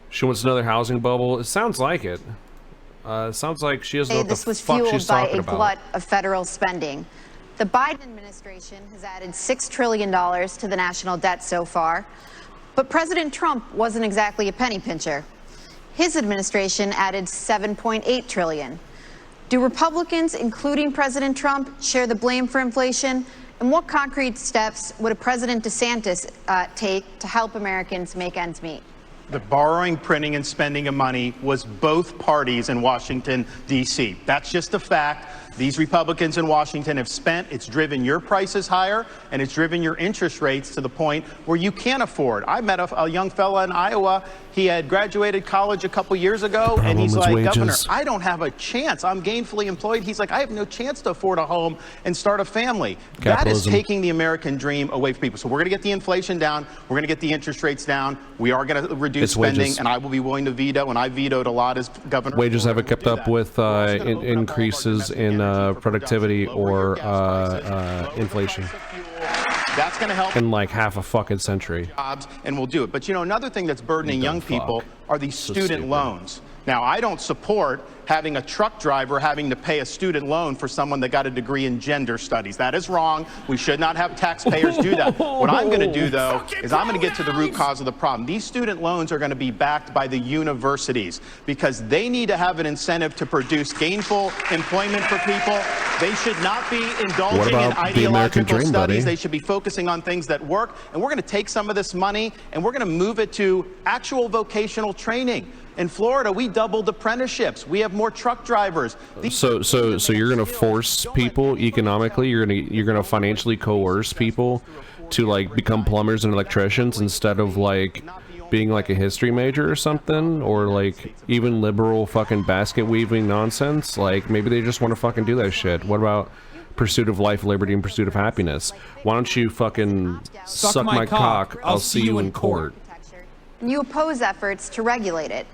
She wants another housing bubble. It sounds like it. Sounds like she doesn't know what This the was fuck fueled she's by talking a about. glut of federal spending. The Biden administration has added $6 trillion to the national debt so far, but President Trump wasn't exactly a penny pincher. His administration added $7.8 trillion. Do Republicans, including President Trump, share the blame for inflation? And what concrete steps would President DeSantis take to help Americans make ends meet? The borrowing, printing, and spending of money was both parties in Washington, D.C. That's just a fact. These Republicans in Washington have spent. It's driven your prices higher, and it's driven your interest rates to the point where you can't afford. I met a young fella in Iowa. He had graduated college a couple years ago, and he's like, Governor, I don't have a chance. I'm gainfully employed. He's like, I have no chance to afford a home and start a family. That is taking the American dream away from people. So we're going to get the inflation down. We're going to get the interest rates down. We are going to reduce spending, and I will be willing to veto, and I vetoed a lot as governor. Wages haven't kept up with increases in productivity or inflation. That's going to help in like half a fucking century. Jobs, and we'll do it. But you know, another thing that's burdening young people are these student loans. Now, I don't support having a truck driver having to pay a student loan for someone that got a degree in gender studies. That is wrong. We should not have taxpayers do that. What I'm going to do, though, is I'm going to get to the root cause of the problem. These student loans are going to be backed by the universities because they need to have an incentive to produce gainful employment for people. They should not be indulging in ideological studies. They should be focusing on things that work. And we're going to take some of this money and we're going to move it to actual vocational training. In Florida, we doubled apprenticeships. We have more truck drivers. So you're gonna force people economically. You're gonna financially coerce people to like become plumbers and electricians instead of like being like a history major or something, or like even liberal fucking basket weaving nonsense. Like maybe they just want to fucking do that shit. What about pursuit of life, liberty, and pursuit of happiness? Why don't you fucking suck my cock? I'll see you in court. You oppose efforts to regulate it.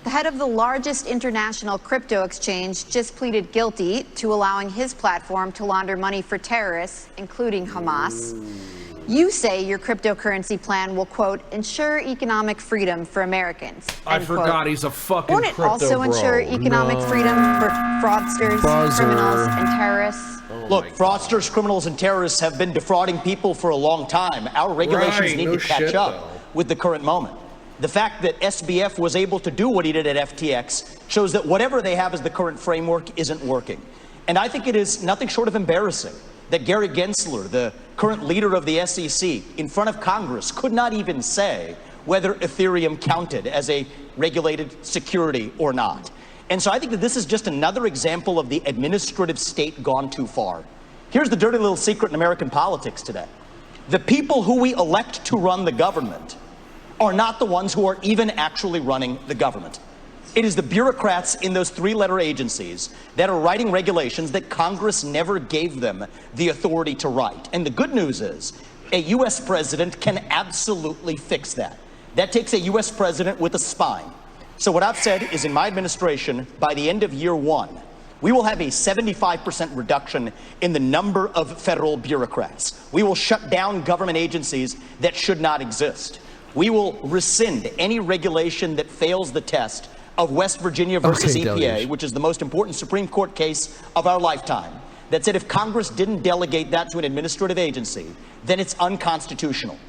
The head of the largest international crypto exchange just pleaded guilty to allowing his platform to launder money for terrorists, including Hamas. You say your cryptocurrency plan will, quote, ensure economic freedom for Americans. I forgot he's a fucking Won't it also ensure economic freedom for fraudsters, criminals, and terrorists? Look, fraudsters, criminals, and terrorists have been defrauding people for a long time. Our regulations need to catch up with the current moment. The fact that SBF was able to do what he did at FTX shows that whatever they have as the current framework isn't working. And I think it is nothing short of embarrassing that Gary Gensler, the current leader of the SEC, in front of Congress, could not even say whether Ethereum counted as a regulated security or not. And so I think that this is just another example of the administrative state gone too far. Here's the dirty little secret in American politics today. The people who we elect to run the government are not the ones who are even actually running the government. It is the bureaucrats in those three-letter agencies that are writing regulations that Congress never gave them the authority to write. And the good news is a U.S. president can absolutely fix that. That takes a U.S. president with a spine. So what I've said is in my administration, by the end of year one, we will have a 75% reduction in the number of federal bureaucrats. We will shut down government agencies that should not exist. We will rescind any regulation that fails the test of West Virginia versus EPA, which is the most important Supreme Court case of our lifetime, that said if Congress didn't delegate that to an administrative agency, then it's unconstitutional.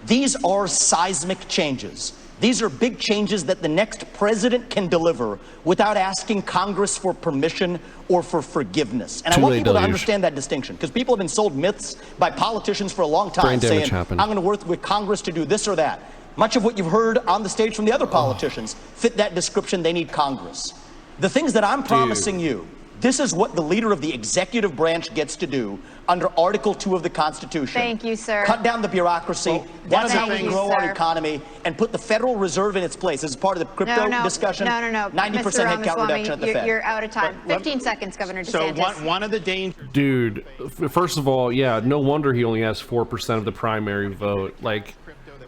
These are seismic changes. These are big changes that the next president can deliver without asking Congress for permission or for forgiveness. And I want people to understand that distinction, because people have been sold myths by politicians for a long time saying, I'm going to work with Congress to do this or that. Much of what you've heard on the stage from the other politicians fit that description. They need Congress. The things that I'm promising you This is what the leader of the executive branch gets to do under Article 2 of the Constitution. Thank you, sir. Cut down the bureaucracy. That's how we grow our sir. economy and put the Federal Reserve in its place. This is part of the crypto discussion. No. 90% Mr. headcount Ramaswamy, reduction at the Fed. You're out of time. 15 seconds, Governor DeSantis. So one of the dangers... Dude, first of all, yeah, no wonder he only has 4% of the primary vote. Like,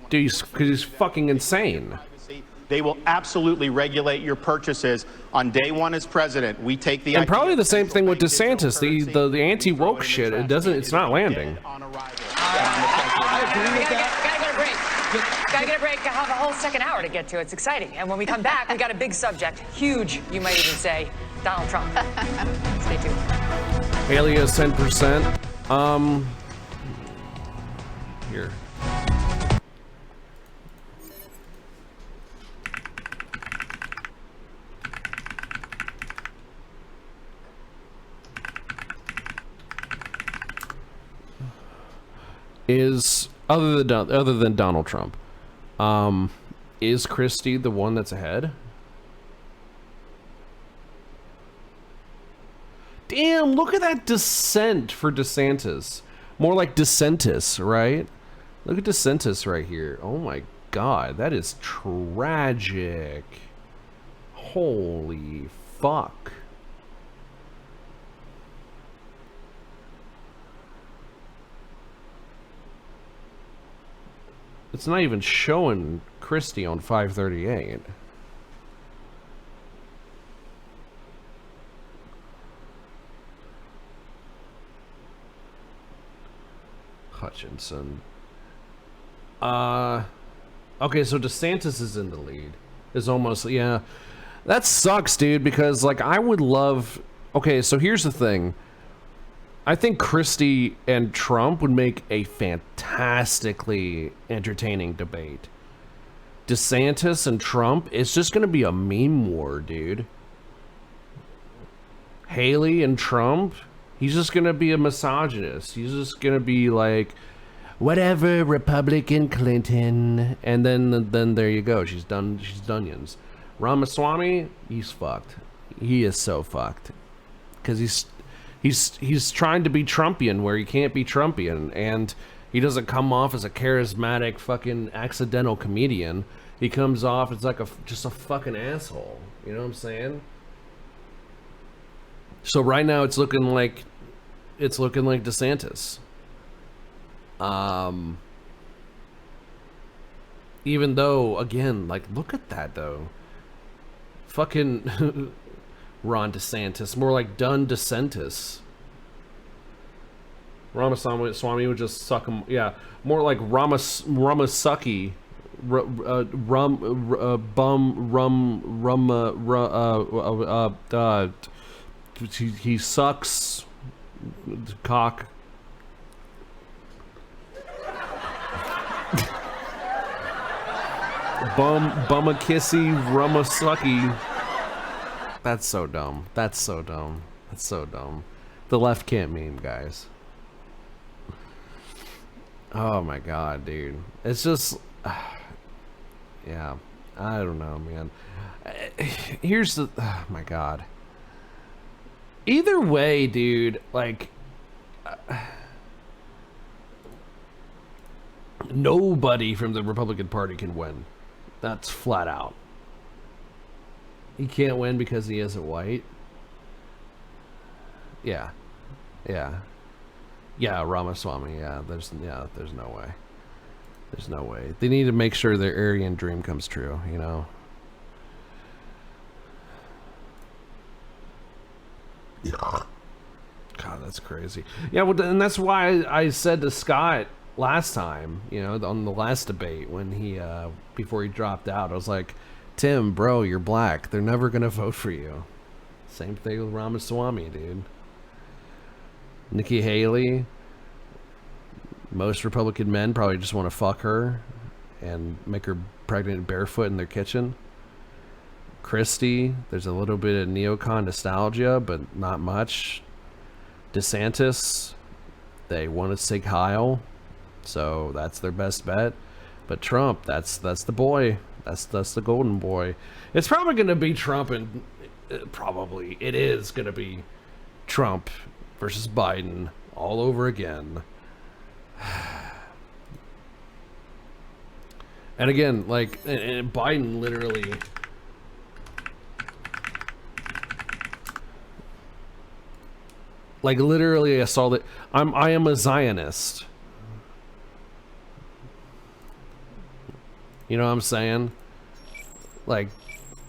dude, because he's fucking insane. They will absolutely regulate your purchases on day one as president. We take the And probably the same thing with DeSantis. The anti-woke shit, it's not landing. I agree with that. Gotta get a break. I have a whole second hour to get to. It's exciting. And when we come back, we got a big subject. Huge, you might even say. Donald Trump. Stay tuned. Haley has 10%. Here. Is other than Donald Trump, is Christie the one that's ahead? Damn, look at that dissent for DeSantis. More like DeSantis, right? Look at DeSantis right here. Oh my god, that is tragic. Holy fuck. It's not even showing Christie on 538. Hutchinson. Okay, so DeSantis is in the lead. Is almost, yeah. That sucks, dude, because, like, I would love... Okay, so here's the thing. I think Christie and Trump would make a fantastically entertaining debate. DeSantis and Trump, it's just going to be a meme war, dude. Haley and Trump, he's just going to be a misogynist. He's just going to be like, whatever, Republican Clinton. And then there you go. She's done. She's Dunyans. Ramaswamy, he's fucked. He is so fucked. Because he's trying to be Trumpian where he can't be Trumpian, and he doesn't come off as a charismatic fucking accidental comedian. He comes off as like just a fucking asshole. You know what I'm saying? So right now it's looking like DeSantis. Even though, again, like, look at that though. Fucking Ron DeSantis, more like Dun DeSantis. Ramaswamy would just suck him. Yeah, more like Ramaswamy. He sucks cock. Bumakissy Ramaswamy. That's so dumb. That's so dumb. That's so dumb. The left can't meme, guys. Oh my god, dude. It's just... yeah. I don't know, man. Here's the... oh my god. Either way, dude, like... nobody from the Republican Party can win. That's flat out. He can't win because he isn't white. Yeah. Yeah. Yeah, Ramaswamy, yeah. There's no way. There's no way. They need to make sure their Aryan dream comes true, you know? Yeah. God, that's crazy. Yeah, well, and that's why I said to Scott last time, you know, on the last debate when he, before he dropped out, I was like, Tim, bro, you're black. They're never gonna vote for you. Same thing with Ramaswamy, dude. Nikki Haley. Most Republican men probably just want to fuck her and make her pregnant barefoot in their kitchen. Christie, there's a little bit of neocon nostalgia, but not much. DeSantis, they want to Sig Heil, so that's their best bet. But Trump, that's the boy. That's the golden boy. It's probably going to be Trump, and probably it is going to be Trump versus Biden all over again. And again, like, and Biden literally, assaulted. I am a Zionist. You know what I'm saying? Like,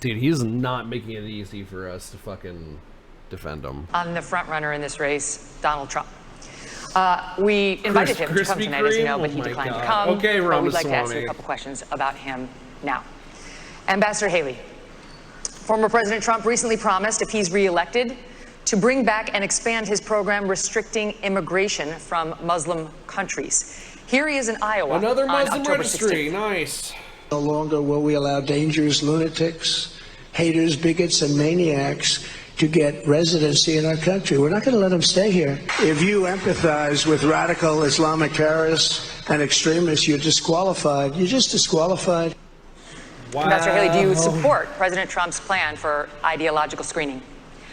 dude, he's not making it easy for us to fucking defend him. On the front runner in this race, Donald Trump. We invited him to come tonight, as you know, but he declined to come. Okay, but we'd like to ask Ramaswamy. you a couple questions about him now. Ambassador Haley, former President Trump recently promised, if he's reelected, to bring back and expand his program restricting immigration from Muslim countries. Here he is in Iowa. Another on Muslim October registry. 16th. Nice. No longer will we allow dangerous lunatics, haters, bigots, and maniacs to get residency in our country. We're not going to let them stay here. If you empathize with radical Islamic terrorists and extremists, you're disqualified. You're just disqualified. Wow. Ambassador Haley, do you support President Trump's plan for ideological screening?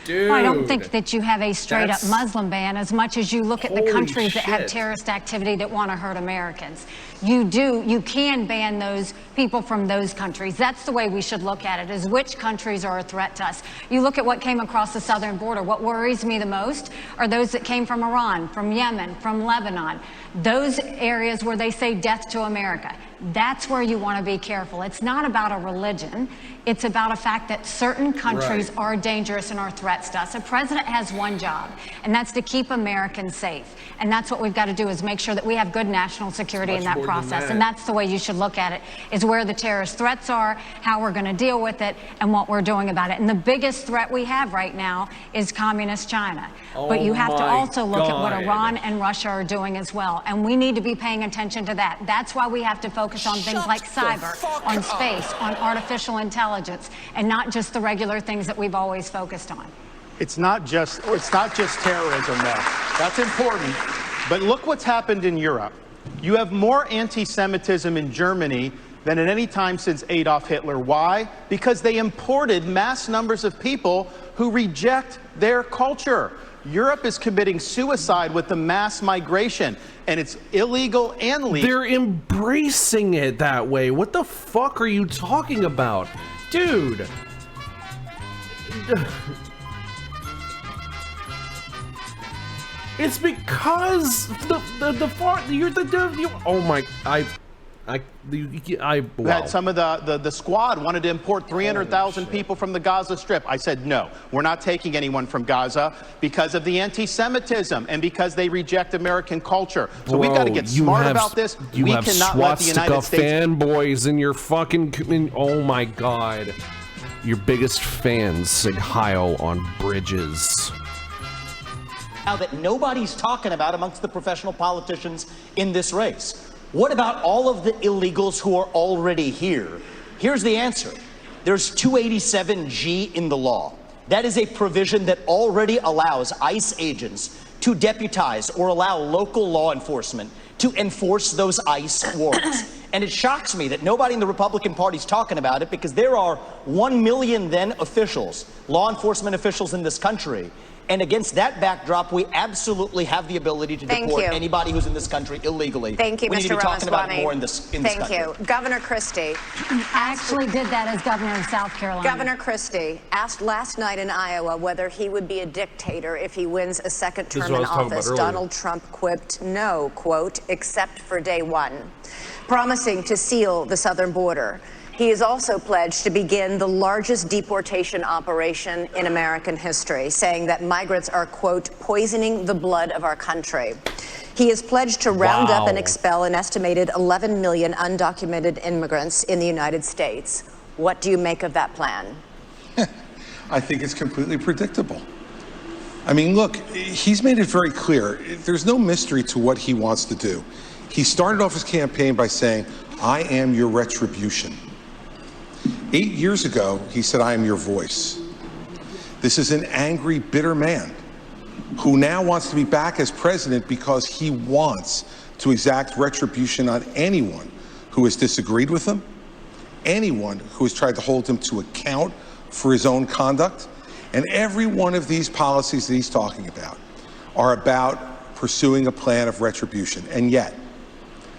Dude. I don't think that you have a straight up That's- Muslim ban as much as you look at the Holy countries that have shit. terrorist activity that want to hurt Americans. You can ban those people from those countries. That's the way we should look at it, is which countries are a threat to us. You look at what came across the southern border. What worries me the most are those that came from Iran, from Yemen, from Lebanon, those areas where they say death to America. That's where you want to be careful. It's not about a religion. It's about a fact that certain countries Right. are dangerous and are threats to us. A president has one job, and that's to keep Americans safe. And that's what we've got to do, is make sure that we have good national security in Much that more than process. that. And that's the way you should look at it, is where the terrorist threats are, how we're going to deal with it, and what we're doing about it. And the biggest threat we have right now is communist China. But you have to my also look at what God. Iran and Russia are doing as well. And we need to be paying attention to that. That's why we have to focus on things like cyber, on space, on artificial intelligence, and not just the regular things that we've always focused on. It's not just terrorism, though. That's important. But look what's happened in Europe. You have more anti-Semitism in Germany than at any time since Adolf Hitler. Why? Because they imported mass numbers of people who reject their culture. Europe is committing suicide with the mass migration, and it's illegal and legal. They're embracing it that way. What the fuck are you talking about? Dude. It's because oh my, We had some of the squad wanted to import 300,000 people from the Gaza Strip. I said, no, we're not taking anyone from Gaza because of the anti-Semitism and because they reject American culture. So we've got to get smart about this. We cannot let the United States fanboys in your fucking, oh my God. Your biggest fans sing Heil on bridges. Now that nobody's talking about amongst the professional politicians in this race. What about all of the illegals who are already here? Here's the answer. There's 287G in the law. That is a provision that already allows ICE agents to deputize or allow local law enforcement to enforce those ICE warrants. And it shocks me that nobody in the Republican Party is talking about it, because there are 1 million then officials, law enforcement officials in this country. And against that backdrop, we absolutely have the ability to deport anybody who's in this country illegally. Thank you, we Mr. need to be talking about it Ramaswamy. more in this country. Thank you. Governor Christie. I actually did that as governor of South Carolina. Governor Christie asked last night in Iowa whether he would be a dictator if he wins a second term in office. Donald Trump quipped, no, quote, except for day one, promising to seal the southern border. He has also pledged to begin the largest deportation operation in American history, saying that migrants are, quote, poisoning the blood of our country. He has pledged to round up and expel an estimated 11 million undocumented immigrants in the United States. What do you make of that plan? I think it's completely predictable. I mean, look, he's made it very clear. There's no mystery to what he wants to do. He started off his campaign by saying, I am your retribution. 8 years ago, he said, I am your voice. This is an angry, bitter man who now wants to be back as president because he wants to exact retribution on anyone who has disagreed with him, anyone who has tried to hold him to account for his own conduct, And every one of these policies that he's talking about are about pursuing a plan of retribution. And yet,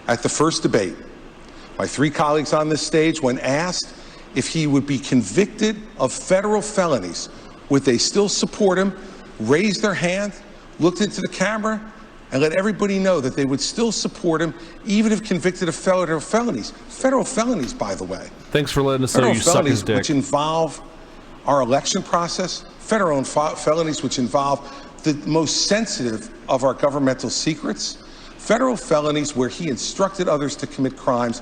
at the first debate, my three colleagues on this stage, when asked if he would be convicted of federal felonies, would they still support him, raise their hand, looked into the camera, and let everybody know that they would still support him, even if convicted of federal felonies. Federal felonies, by the way. Thanks for letting us know Federal you suck felonies his dick. which involve our election process, federal felonies which involve the most sensitive of our governmental secrets, federal felonies where he instructed others to commit crimes,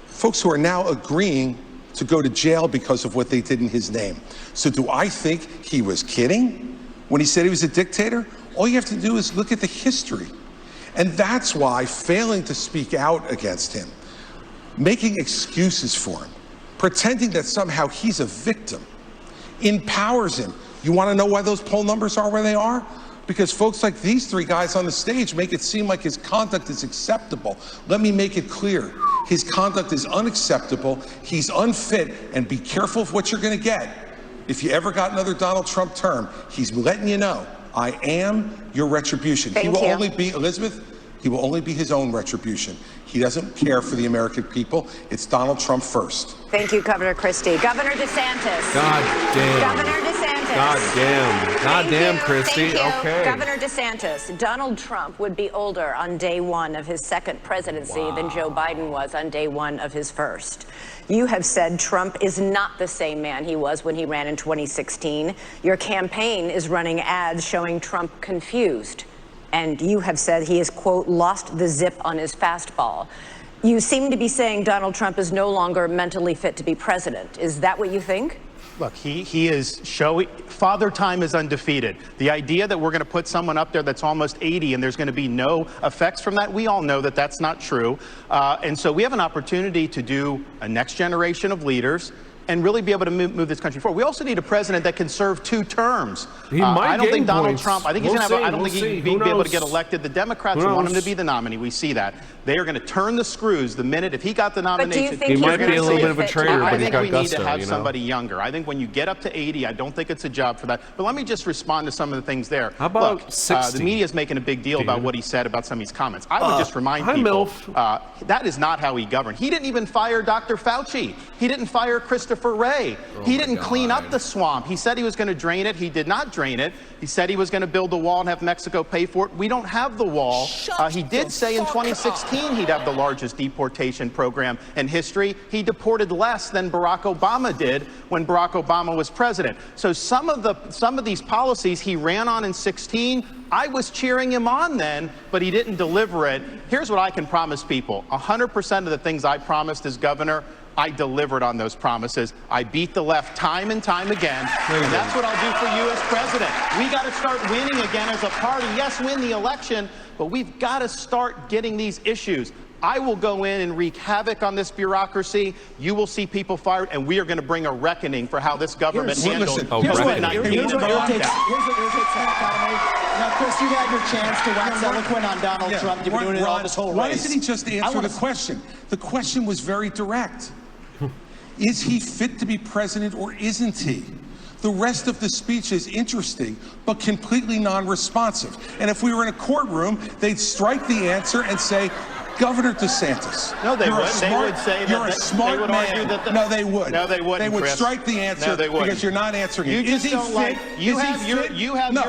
folks who are now agreeing to go to jail because of what they did in his name. So do I think he was kidding when he said he was a dictator? All you have to do is look at the history. And that's why failing to speak out against him, making excuses for him, pretending that somehow he's a victim, empowers him. You want to know why those poll numbers are where they are? Because folks like these three guys on the stage make it seem like his conduct is acceptable. Let me make it clear. His conduct is unacceptable. He's unfit, and be careful of what you're going to get. If you ever got another Donald Trump term, he's letting you know, I am your retribution. He will only be, Elizabeth, he will only be his own retribution. He doesn't care for the American people. It's Donald Trump first. Thank you, Governor Christie. Governor DeSantis. God damn. Governor DeSantis. God damn. God damn, Christie. Thank you. Okay. Governor DeSantis. Donald Trump would be older on day one of his second presidency than Joe Biden was on day one of his first. You have said Trump is not the same man he was when he ran in 2016. Your campaign is running ads showing Trump confused. And you have said he has, quote, lost the zip on his fastball. You seem to be saying Donald Trump is no longer mentally fit to be president. Is that what you think? Look, he is showing, Father Time is undefeated. The idea that we're going to put someone up there that's almost 80 and there's going to be no effects from that, we all know that that's not true. And so we have an opportunity to do a next generation of leaders and really be able to move this country forward. We also need a president that can serve 2 terms. I don't think Donald Trump, I think he's going to have, I don't think he'll be able to get elected. The Democrats want him to be the nominee. We see that. They are going to turn the screws the minute, if he got the nomination. He might be a little bit of a traitor, but he's got gusto. I think we need to have somebody younger. I think when you get up to 80, I don't think it's a job for that. But let me just respond to some of the things there. How about 60? The media is making a big deal about what he said about some of these comments. I would just remind people, that is not how he governed. He didn't even fire Dr. Fauci. He didn't fire Christopher Wray. He didn't clean up the swamp. He said he was going to drain it. He did not drain it. He said he was going to build the wall and have Mexico pay for it. We don't have the wall. He did say in 2016 he'd have the largest deportation program in history. He deported less than Barack Obama did when Barack Obama was president. So some of these policies he ran on in 16, I was cheering him on then, but he didn't deliver it. Here's what I can promise people. 100% of the things I promised as governor, I delivered on those promises. I beat the left time and time again, and that's what I'll do for you as president. We got to start winning again as a party. Yes, win the election, but we've got to start getting these issues. I will go in and wreak havoc on this bureaucracy. You will see people fired, and we are going to bring a reckoning for how this government handled COVID-19. Here's what it takes. Now, Chris, you had your chance to wax eloquent on Donald Trump. You've been doing it all this whole race. Why doesn't he just answer the question? The question was very direct. Is he fit to be president or isn't he? The rest of the speech is interesting, but completely non-responsive. And if we were in a courtroom, they'd strike the answer and say, Governor DeSantis. No, they would. They would say that you're a smart man. No, they would. No, they wouldn't. They would Chris. Strike the answer because you're not answering it. Is he fit? You have your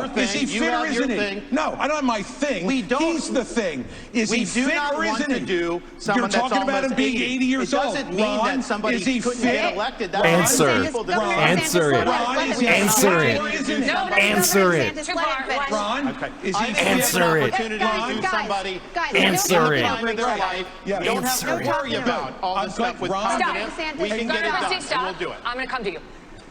thing. Is he fit or isn't he? No, I don't have my thing. We don't. He's the thing. Is he fit or isn't he? You're talking about him being 80 years old. It doesn't mean that somebody couldn't get elected. Answer it. Answer it. Answer it. Answer it. Ron, is he Answer it. Answer it. You don't have to worry about all this stuff with confidence. We can get it done, and we'll do it. I'm going to come to you.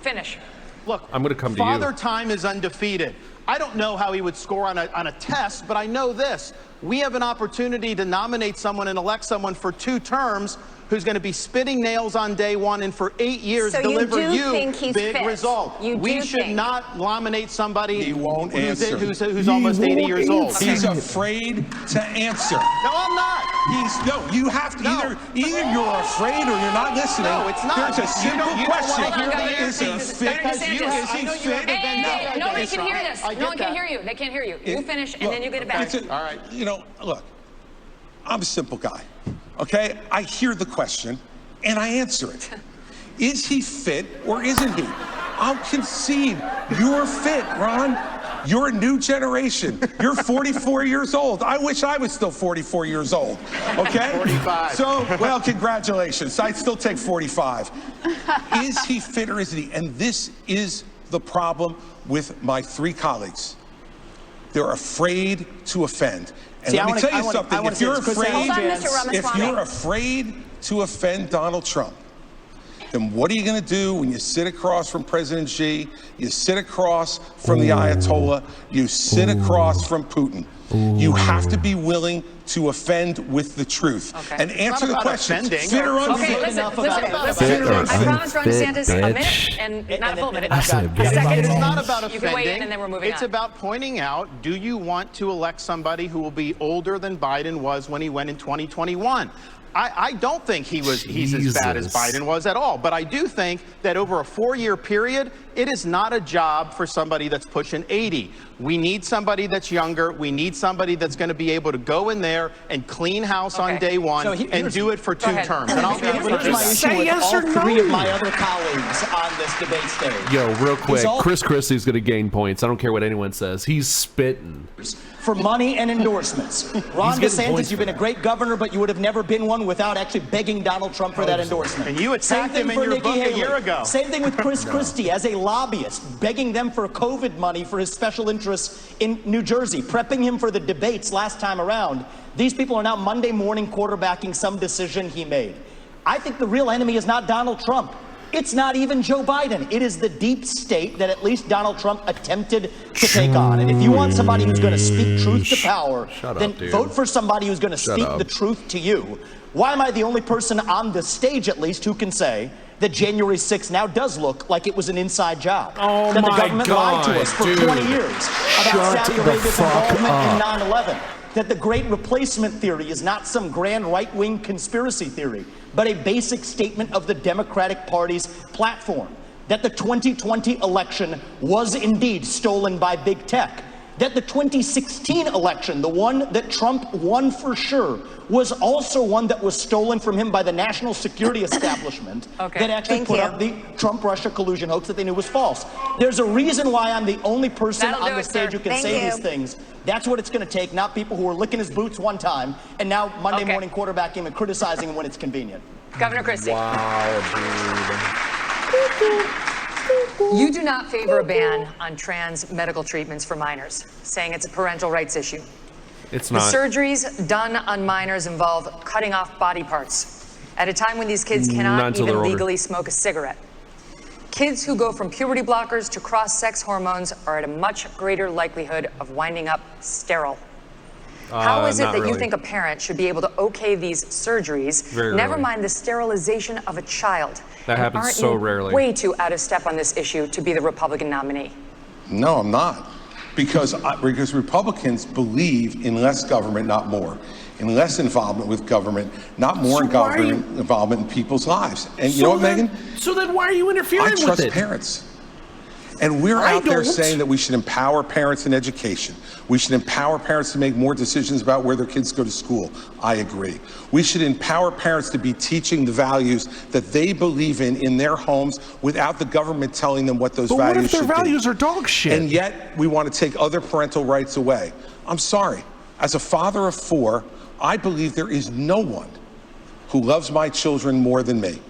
Finish. Look, I'm going to come to you. Father Time is undefeated. I don't know how he would score on a test, but I know this. We have an opportunity to nominate someone and elect someone for 2 terms who's going to be spitting nails on day one and for 8 years deliver big result. We should not nominate somebody who's almost 80 years old. He's afraid to answer. No, I'm not. You have to either you're afraid or you're not listening. No, it's not. There's a simple question. Is he fit Governor because DeSantis. you have, I know you have the Hey, nobody can hear this. No one can hear you. They can't hear you. You finish, and then you get it back. All right. You know, look, I'm a simple guy, okay? I hear the question, and I answer it. Is he fit or isn't he? I'll concede you're fit, Ron. You're a new generation. You're 44 years old. I wish I was still 44 years old, okay? 45. So, well, congratulations. I'd still take 45. Is he fit or isn't he? And this is the problem with my three colleagues. They're afraid to offend. And let me tell you something. If you're afraid to offend Donald Trump, then what are you going to do when you sit across from President Xi, you sit across from the Ayatollah, you sit across from Putin? You have to be willing to offend with the truth and answer the question. Fit or unfit? Okay, listen. I promise Ron DeSantis a minute and not a full minute. A second. It's not about You can weigh in, offending. and then we're moving It's on. about pointing out, do you want to elect somebody who will be older than Biden was when he went in 2021? I don't think he's as bad as Biden was at all. But I do think that over a 4-year period, it is not a job for somebody that's pushing 80. We need somebody that's younger. We need somebody that's going to be able to go in there and clean house on day one and do it for 2 terms. And I'll be able to Here's my issue with all 3 of my other colleagues on this debate stage. Yo, real quick, Chris Christie's going to gain points. I don't care what anyone says. He's spitting. For money and endorsements. Ron DeSantis, you've been a great governor, but you would have never been one without actually begging Donald Trump for that endorsement. And you attacked him in your book a year ago. Same thing with Chris Christie as a lobbyist, begging them for COVID money for his special interests in New Jersey, prepping him for the debates last time around. These people are now Monday morning quarterbacking some decision he made. I think the real enemy is not Donald Trump. It's not even Joe Biden. It is the deep state that at least Donald Trump attempted to take on. And if you want somebody who's going to speak truth to power, then vote for somebody who's going to speak the truth to you. Why am I the only person on the stage, at least, who can say that January 6th now does look like it was an inside job? Oh that the my government lied to us for 20 years about Saudi Arabia's involvement in 9/11. That the Great Replacement theory is not some grand right-wing conspiracy theory, but a basic statement of the Democratic Party's platform. That the 2020 election was indeed stolen by big tech. That the 2016 election, the one that Trump won for sure, was also one that was stolen from him by the national security establishment that actually put up the Trump-Russia collusion hoax that they knew was false. There's a reason why I'm the only person on the stage who can say these things. That's what it's going to take, not people who are licking his boots one time and now Monday morning quarterbacking him and criticizing him when it's convenient. Governor Christie. Wow, dude. You do not favor a ban on trans medical treatments for minors, saying it's a parental rights issue. It's not. The surgeries done on minors involve cutting off body parts at a time when these kids cannot even legally smoke a cigarette. Kids who go from puberty blockers to cross-sex hormones are at a much greater likelihood of winding up sterile. How is it that you think a parent should be able to okay these surgeries, never mind the sterilization of a child? That happens so rarely. Way too out of step on this issue to be the Republican nominee. No, I'm not. Because Republicans believe in less government, not more. In less involvement with government, not more involvement in people's lives. And you know what, Megan? So then why are you interfering with it? I trust parents. And we're out there saying that we should empower parents in education. We should empower parents to make more decisions about where their kids go to school. I agree. We should empower parents to be teaching the values that they believe in their homes without the government telling them what those values should be. But what if their values are dog shit? And yet we want to take other parental rights away. I'm sorry. As a father of 4, I believe there is no one who loves my children more than me.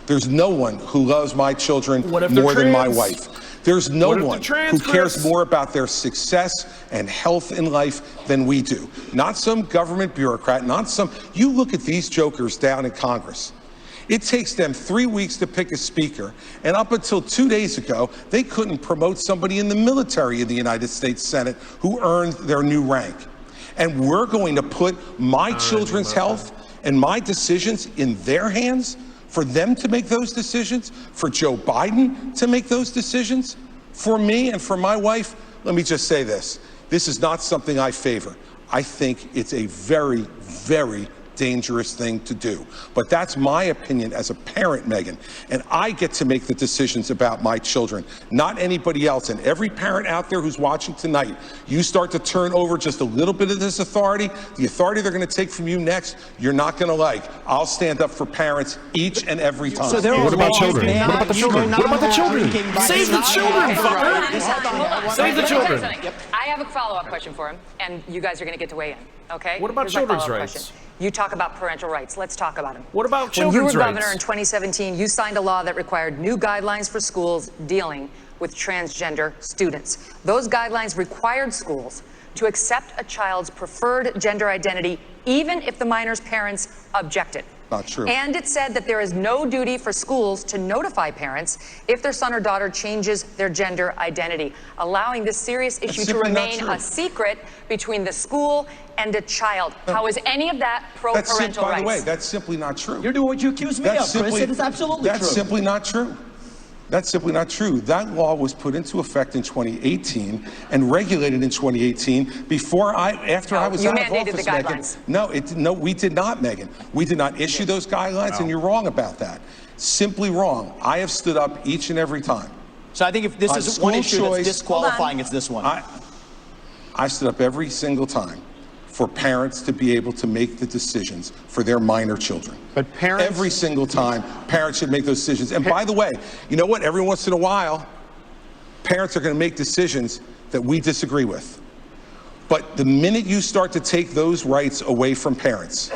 There's no one who loves my children more than my wife. There's no one who cares more about their success and health in life than we do. Not some government bureaucrat, not some. You look at these jokers down in Congress. It takes them 3 weeks to pick a speaker, and up until 2 days ago, they couldn't promote somebody in the military in the United States Senate who earned their new rank. And we're going to put my children's health and my decisions in their hands? For them to make those decisions, for Joe Biden to make those decisions, for me and for my wife, let me just say this. This is not something I favor. I think it's a very, very dangerous thing to do. But that's my opinion as a parent, Megan. And I get to make the decisions about my children, not anybody else. And every parent out there who's watching tonight, you start to turn over just a little bit of this authority, the authority they're going to take from you next, you're not going to like. I'll stand up for parents each and every time. So what about children? What about the children? What about the children? Save the children, fucker! Save the children. I have a follow-up question for him, and you guys are going to get to weigh in, okay? What about Here's my children's follow-up rights? question. You talk about parental rights. Let's talk about them. What about When children's you were rights? governor in 2017, you signed a law that required new guidelines for schools dealing with transgender students. Those guidelines required schools to accept a child's preferred gender identity, even if the minor's parents objected. Not true. And it said that there is no duty for schools to notify parents if their son or daughter changes their gender identity, allowing this serious issue to remain a secret between the school and a child. How is any of that pro-parental rights? By the way, that's simply not true. You're doing what you accuse me of, Chris. It is absolutely true. That's simply not true. That's simply not true. That law was put into effect in 2018 and regulated in 2018 after I was out of office, the guidelines. Megan. No, we did not, Megan. We did not issue those guidelines, and you're wrong about that. Simply wrong. I have stood up each and every time. So I think if this is one issue that's disqualifying, it's this one. I stood up every single time for parents to be able to make the decisions for their minor children. But parents... Every single time, parents should make those decisions. And by the way, you know what? Every once in a while, parents are going to make decisions that we disagree with. But the minute you start to take those rights away from parents,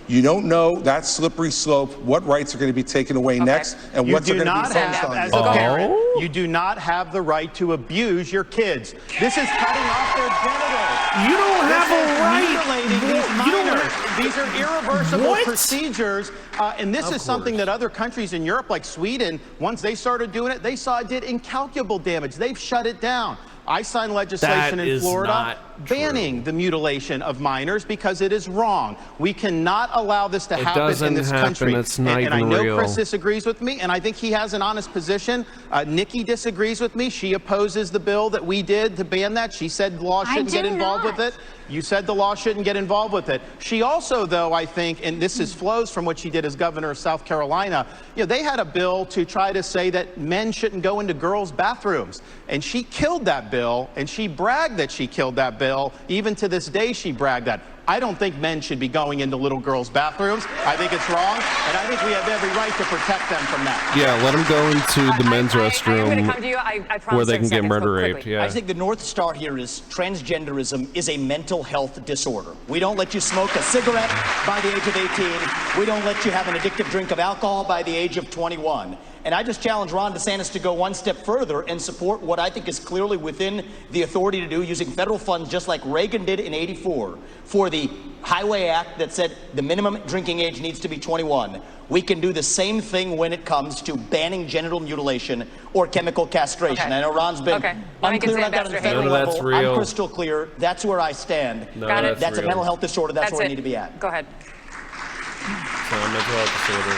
you don't know that slippery slope, what rights are going to be taken away next, and what's going to be focused on. As a parent, you do not have the right to abuse your kids. This is cutting off their genitals. You don't have a right. Mutilating these minors. These are irreversible procedures, and this is something that other countries in Europe, like Sweden, once they started doing it, they saw it did incalculable damage. They've shut it down. I signed legislation in Florida banning the mutilation of minors because it is wrong. We cannot allow this to happen in this country. And I know Chris disagrees with me, and I think he has an honest position. Nikki disagrees with me. She opposes the bill that we did to ban that. She said the law shouldn't get involved with it. You said the law shouldn't get involved with it. She also, though, I think, and this flows from what she did as governor of South Carolina, they had a bill to try to say that men shouldn't go into girls' bathrooms. And she killed that bill, and she bragged that she killed that bill. Even to this day, she bragged that. I don't think men should be going into little girls' bathrooms. I think it's wrong, and I think we have every right to protect them from that. Yeah, let them go into the men's restroom I'm come to you. I where they can get murder raped. Yeah. I think the North Star here is transgenderism is a mental health disorder. We don't let you smoke a cigarette by the age of 18. We don't let you have an addictive drink of alcohol by the age of 21. And I just challenge Ron DeSantis to go one step further and support what I think is clearly within the authority to do, using federal funds just like Reagan did in '84 for the Highway Act that said the minimum drinking age needs to be 21. We can do the same thing when it comes to banning genital mutilation or chemical castration. I know Ron's been unclear about that on the federal level. I'm crystal clear. That's where I stand. That's a mental health disorder. That's where we need to be at. Go ahead. It's not a mental health disorder.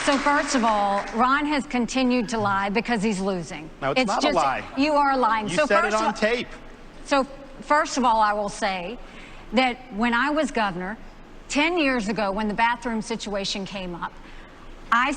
So first of all, Ron has continued to lie because he's losing. No, it's not a lie. You are lying. You said it on tape. So first of all, I will say that when I was governor, 10 years ago, when the bathroom situation came up,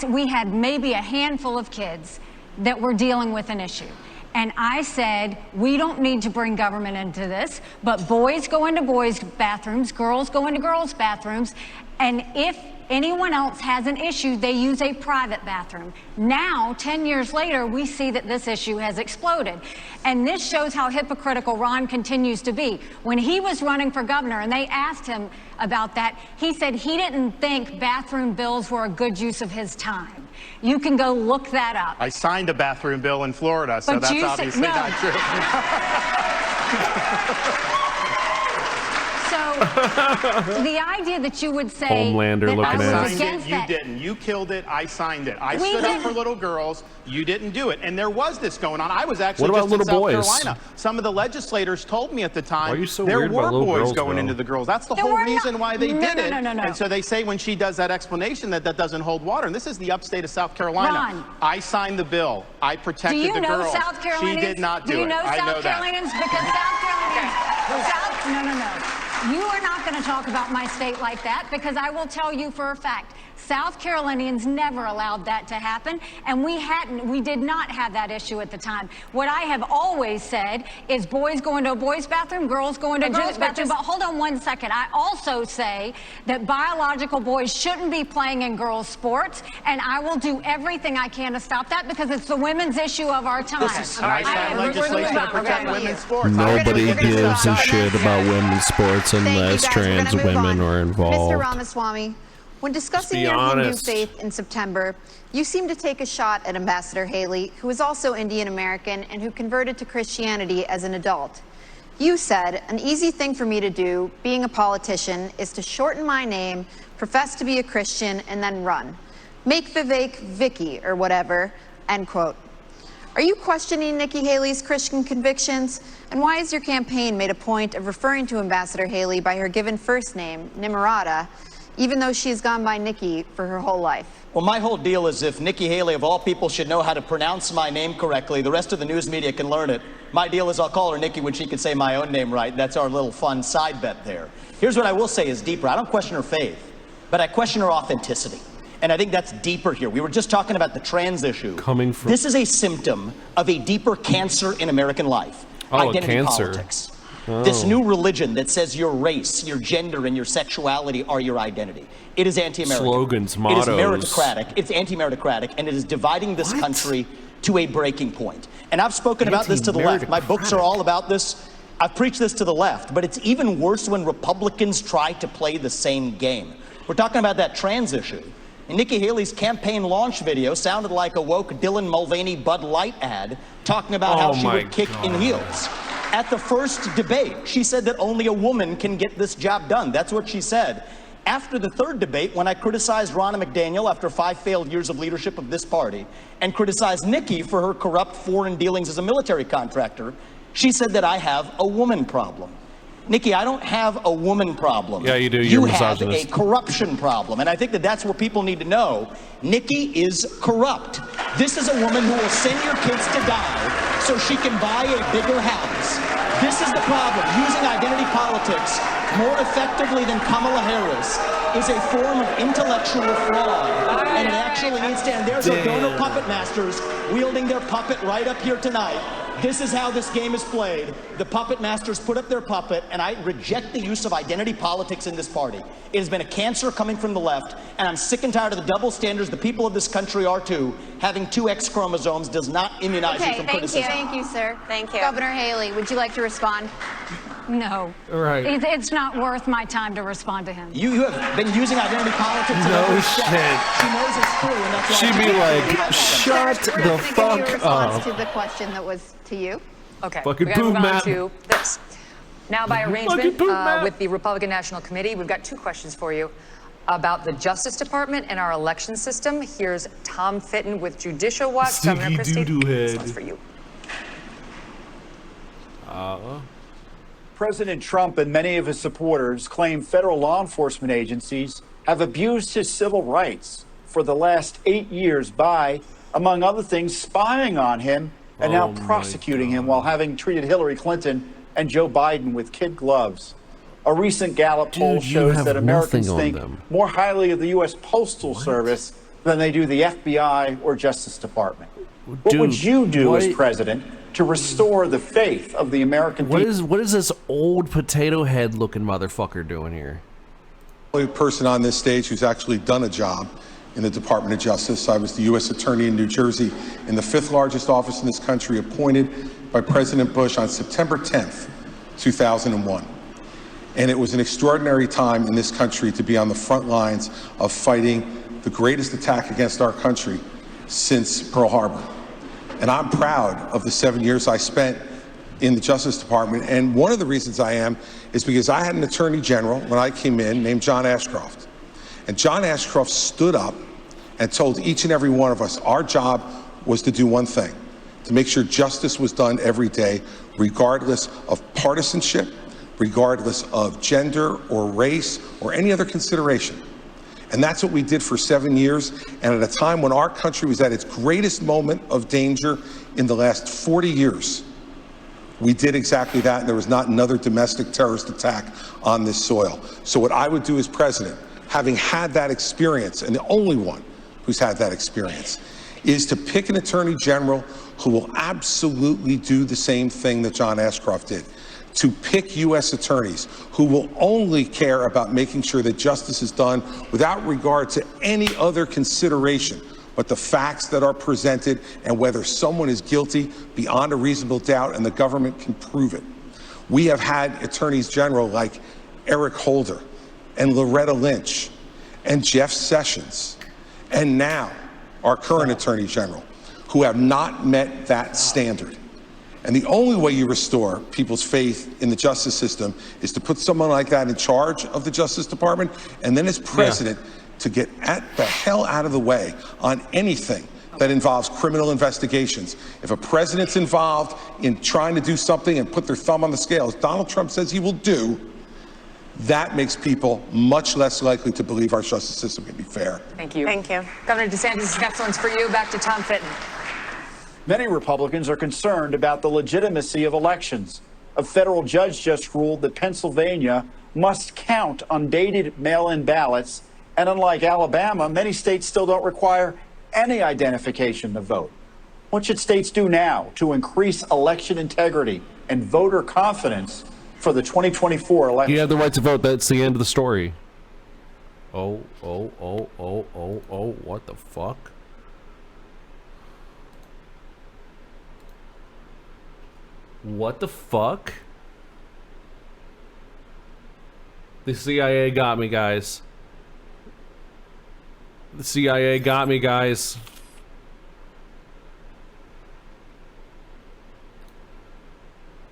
we had maybe a handful of kids that were dealing with an issue. And I said, we don't need to bring government into this, but boys go into boys' bathrooms, girls go into girls' bathrooms, and if anyone else has an issue, they use a private bathroom. Now, 10 years later, we see that this issue has exploded. And this shows how hypocritical Ron continues to be. When he was running for governor and they asked him about that, he said he didn't think bathroom bills were a good use of his time. You can go look that up. I signed a bathroom bill in Florida, so that's obviously not true. So the idea that you would say Homelander that I looking was against You that. didn't. You killed it. I signed it. I stood up for little girls. You didn't do it. And there was this going on. I was actually just in South Carolina. Some of the legislators told me at the time there were boys going into the girls. That's the whole reason why they did it. And so they say when she does that explanation that doesn't hold water. And this is the upstate of South Carolina. Ron, I signed the bill. I protected the girls. Do you know South Carolinians? She did not do it. Do you know I know South Carolinians? Because South Carolinians, no. You are not going to talk about my state like that, because I will tell you for a fact, South Carolinians never allowed that to happen, and we did not have that issue at the time. What I have always said is boys go into a boys' bathroom, girls go into a girls' bathroom. But hold on one second. I also say that biological boys shouldn't be playing in girls' sports, and I will do everything I can to stop that, because it's the women's issue of our time. This is legislation to protect women's sports. Nobody gives a shit about women's sports unless trans women are involved. Mr. Ramaswamy, when discussing your Hindu faith in September, you seemed to take a shot at Ambassador Haley, who is also Indian American and who converted to Christianity as an adult. You said, an easy thing for me to do, being a politician, is to shorten my name, profess to be a Christian, and then run. Make Vivek Vicky or whatever, end quote. Are you questioning Nikki Haley's Christian convictions? And why has your campaign made a point of referring to Ambassador Haley by her given first name, Nimarata, even though she has gone by Nikki for her whole life? Well, my whole deal is if Nikki Haley, of all people, should know how to pronounce my name correctly, the rest of the news media can learn it. My deal is I'll call her Nikki when she can say my own name right. That's our little fun side bet there. Here's what I will say is deeper. I don't question her faith, but I question her authenticity. And I think that's deeper here. We were just talking about the trans issue. This is a symptom of a deeper cancer in American life. Identity politics. This new religion that says your race, your gender, and your sexuality are your identity. It is anti-American. Slogans, mottos. It is meritocratic. It's anti-meritocratic, and it is dividing this country to a breaking point. And I've spoken about this to the left. My books are all about this. I've preached this to the left, but it's even worse when Republicans try to play the same game. We're talking about that trans issue. And Nikki Haley's campaign launch video sounded like a woke Dylan Mulvaney Bud Light ad talking about how she would kick in heels. At the first debate, she said that only a woman can get this job done. That's what she said. After the third debate, when I criticized Ronna McDaniel after 5 failed years of leadership of this party, and criticized Nikki for her corrupt foreign dealings as a military contractor, she said that I have a woman problem. Nikki, I don't have a woman problem. Yeah, you do. You're You have misogynist. a corruption problem. And I think that that's what people need to know. Nikki is corrupt. This is a woman who will send your kids to die so she can buy a bigger house. This is the problem. Using identity politics more effectively than Kamala Harris is a form of intellectual fraud. And it actually needs to end. There's our donor puppet masters wielding their puppet right up here tonight. This is how this game is played. The puppet masters put up their puppet, and I reject the use of identity politics in this party. It has been a cancer coming from the left, and I'm sick and tired of the double standards. The people of this country are too. Having 2 X chromosomes does not immunize you from criticism. Thank you, sir. Thank you. Governor Haley, would you like to respond? No. Right. It's not worth my time to respond to him. You have been using identity politics. No shit. She knows it's true, and that's why She'd be like, shut the fuck up. To the question that was to you. Okay, Fucking we gotta move boom, on Matt. to this. Now, by Fucking arrangement boom, Matt. with the Republican National Committee, we've got 2 questions for you about the Justice Department and our election system. Here's Tom Fitton with Judicial Watch. Governor Christie, this one's for you. President Trump and many of his supporters claim federal law enforcement agencies have abused his civil rights for the last 8 years by, among other things, spying on him and now prosecuting him while having treated Hillary Clinton and Joe Biden with kid gloves. A recent Gallup poll shows that Americans think more highly of the U.S. Postal Service than they do the FBI or Justice Department. What would you do as president to restore the faith of the American people? What is this old potato head looking motherfucker doing here? The only person on this stage who's actually done a job in the Department of Justice. I was the U.S. Attorney in New Jersey in the 5th largest office in this country, appointed by President Bush on September 10th, 2001. And it was an extraordinary time in this country to be on the front lines of fighting the greatest attack against our country since Pearl Harbor. And I'm proud of the 7 years I spent in the Justice Department. And one of the reasons I am is because I had an Attorney General when I came in named John Ashcroft. And John Ashcroft stood up and told each and every one of us our job was to do one thing, to make sure justice was done every day, regardless of partisanship, regardless of gender or race or any other consideration. And that's what we did for 7 years. And at a time when our country was at its greatest moment of danger in the last 40 years, We did exactly that, and there was not another domestic terrorist attack on this soil. So what I would do as president, having had that experience, and the only one who's had that experience, is to pick an attorney general who will absolutely do the same thing that John Ashcroft did. To pick U.S. attorneys who will only care about making sure that justice is done without regard to any other consideration but the facts that are presented and whether someone is guilty beyond a reasonable doubt and the government can prove it. We have had attorneys general like Eric Holder and Loretta Lynch and Jeff Sessions and now our current attorney general who have not met that standard. And the only way you restore people's faith in the justice system is to put someone like that in charge of the Justice Department, and then as president, to get the hell out of the way on anything that involves criminal investigations. If a president's involved in trying to do something and put their thumb on the scale, as Donald Trump says he will do, that makes people much less likely to believe our justice system can be fair. Thank you. Thank you. Governor DeSantis, next one's for you. Back to Tom Fitton. Many Republicans are concerned about the legitimacy of elections. A federal judge just ruled that Pennsylvania must count undated mail-in ballots, and unlike Alabama, many states still don't require any identification to vote. What should states do now to increase election integrity and voter confidence for the 2024 election? You have the right to vote. That's the end of the story. Oh, what the fuck? What the fuck? The CIA got me, guys. The CIA got me, guys.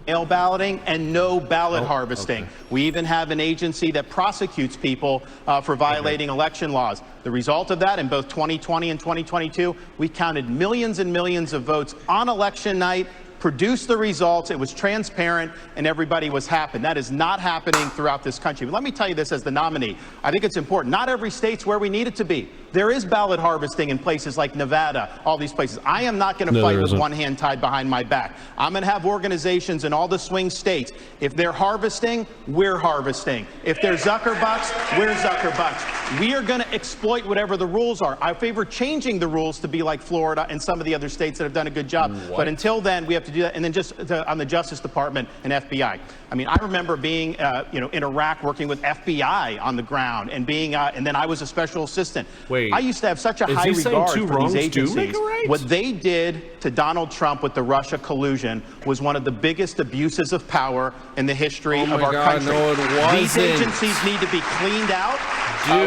Mail balloting and no ballot harvesting. Okay. We even have an agency that prosecutes people for violating election laws. The result of that, in both 2020 and 2022, we counted millions and millions of votes on election night, produced the results, it was transparent, and everybody was happy. That is not happening throughout this country. But let me tell you this as the nominee. I think it's important. Not every state's where we need it to be. There is ballot harvesting in places like Nevada, all these places. I am not going to fight with one hand tied behind my back. I'm going to have organizations in all the swing states. If they're harvesting, we're harvesting. If they're Zuckerbucks, we're Zuckerbucks. We are going to exploit whatever the rules are. I favor changing the rules to be like Florida and some of the other states that have done a good job. What? But until then, we have to do that. And then just on the Justice Department and FBI. I mean, I remember being, in Iraq working with FBI on the ground and being, and then I was a special assistant. Wait, I used to have such a high regard for these agencies. What they did to Donald Trump with the Russia collusion was one of the biggest abuses of power in the history of our country. No, it wasn't. These agencies need to be cleaned out.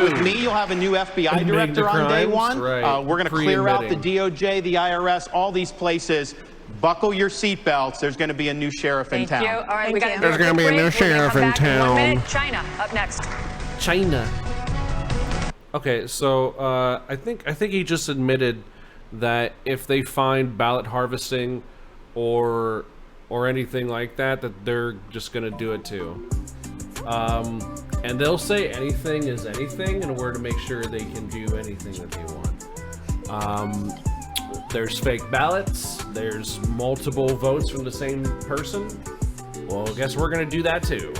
With me, you'll have a new FBI director on day one. Right. We're going to clear out the DOJ, the IRS, all these places. Buckle your seatbelts. There's going to be a new sheriff in town. Thank you. All right, we got There's going to be a new sheriff in town. 1 minute. China up next. China. Okay, so I think he just admitted that if they find ballot harvesting or anything like that, that they're just going to do it too. And they'll say anything is anything in order to make sure they can do anything that they want. There's fake ballots. There's multiple votes from the same person. Well, I guess we're gonna do that too.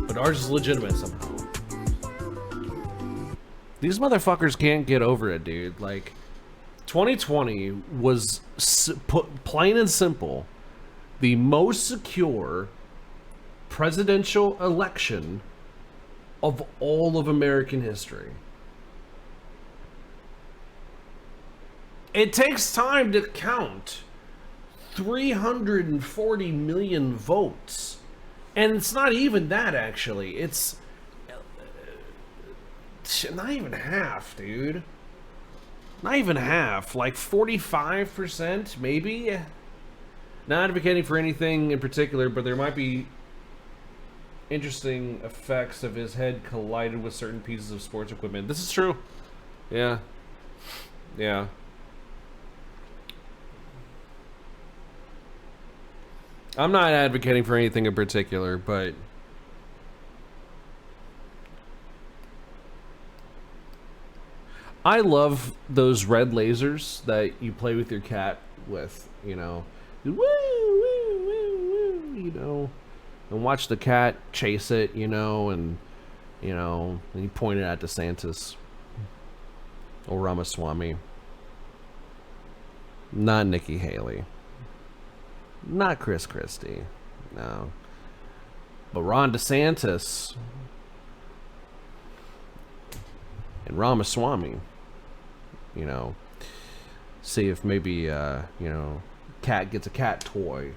But ours is legitimate somehow. These motherfuckers can't get over it, dude. Like, 2020 was, plain and simple, the most secure presidential election of all of American history. It takes time to count 340 million votes. And it's not even that, actually. It's not even half, dude. Not even half. Like 45%, maybe? Not advocating for anything in particular, but there might be interesting effects of his head collided with certain pieces of sports equipment. This is true. Yeah. Yeah. I'm not advocating for anything in particular, but I love those red lasers that you play with your cat with, you know. Woo, woo, woo, woo, you know, and watch the cat chase it, you know, and and he pointed at DeSantis or Ramaswamy. Not Nikki Haley. Not Chris Christie. No. But Ron DeSantis and Ramaswamy, see if maybe, cat gets a cat toy,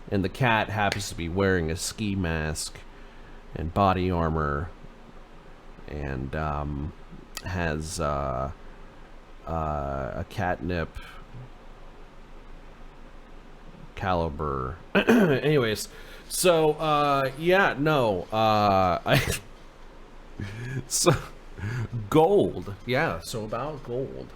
and the cat happens to be wearing a ski mask and body armor and has a catnip caliber. Anyways, so yeah, no, so gold, yeah. So about gold,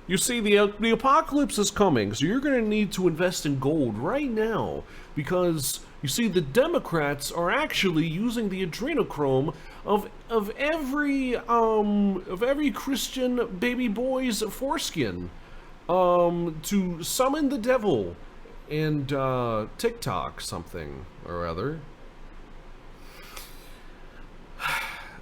you see, the apocalypse is coming, so you're going to need to invest in gold right now, because you see, the Democrats are actually using the adrenochrome of every Christian baby boy's foreskin to summon the devil and TikTok something or other.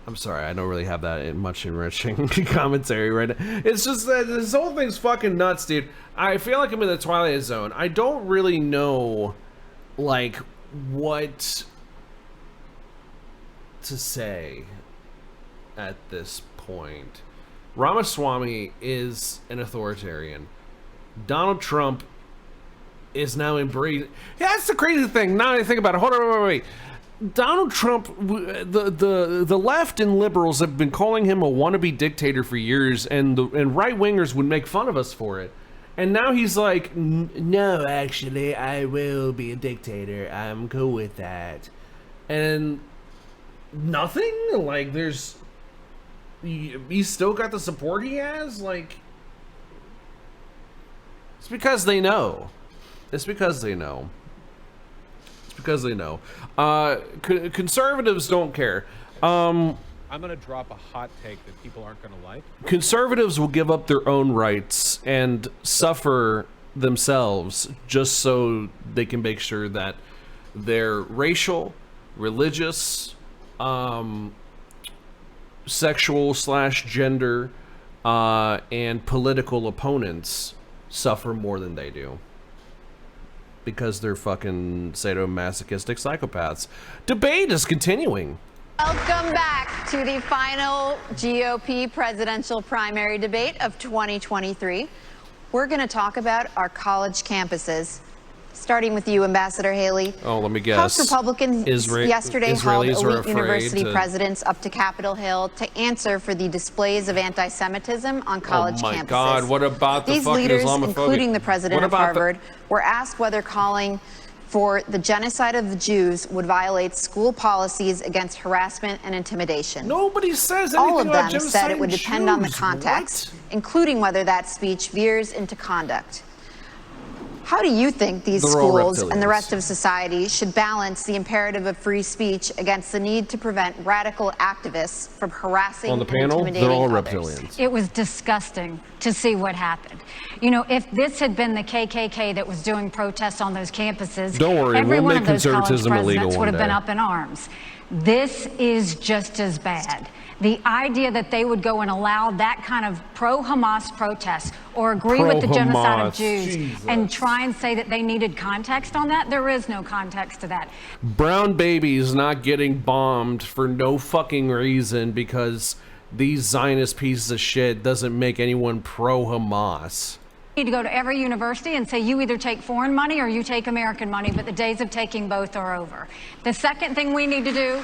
I'm sorry, I don't really have that much enriching commentary right now. It's just that this whole thing's fucking nuts, dude. I feel like I'm in the Twilight Zone. I don't really know, like, what to say at this point. Ramaswamy is an authoritarian. Donald Trump is now embracing. Yeah, that's the crazy thing. Now that I think about it, hold on, wait. Donald Trump, the left and liberals have been calling him a wannabe dictator for years, and right wingers would make fun of us for it. And now he's like, no, actually, I will be a dictator. I'm cool with that. And nothing? Like, he's still got the support he has? Like, it's because they know. It's because they know. It's because they know. Conservatives don't care. I'm going to drop a hot take that people aren't going to like. Conservatives will give up their own rights and suffer themselves just so they can make sure that their racial, religious, sexual/gender, and political opponents suffer more than they do. Because they're fucking sadomasochistic psychopaths. Debate is continuing. Welcome back to the final GOP presidential primary debate of 2023. We're going to talk about our college campuses, starting with you, Ambassador Haley. Oh, let me guess. House Republicans yesterday hauled elite university to... presidents up to Capitol Hill to answer for the displays of anti-Semitism on college campuses. Oh my God, what about the fucking leaders, Islamophobia? including the president of Harvard, were asked whether calling for the genocide of the Jews would violate school policies against harassment and intimidation. Nobody says anything All of about them said it would genociding depend on the Jews. context, What? including whether that speech veers into conduct. How do you think these They're all schools and the reptilians. rest of society should balance the imperative of free speech against the need to prevent radical activists from harassing On the and panel, intimidating they're all others? reptilians. It was disgusting to see what happened. You know, if this had been the KKK that was doing protests on those campuses, Don't worry, every we'll one make of those college conservatism illegal presidents would one have been day. up in arms. This is just as bad. The idea that they would go and allow that kind of pro-Hamas protest or agree with the genocide of Pro-Hamas, Jews Jesus. and try and say that they needed context on that, there is no context to that. Brown babies not getting bombed for no fucking reason because these Zionist pieces of shit doesn't make anyone pro-Hamas. You need to go to every university and say you either take foreign money or you take American money, but the days of taking both are over. The second thing we need to do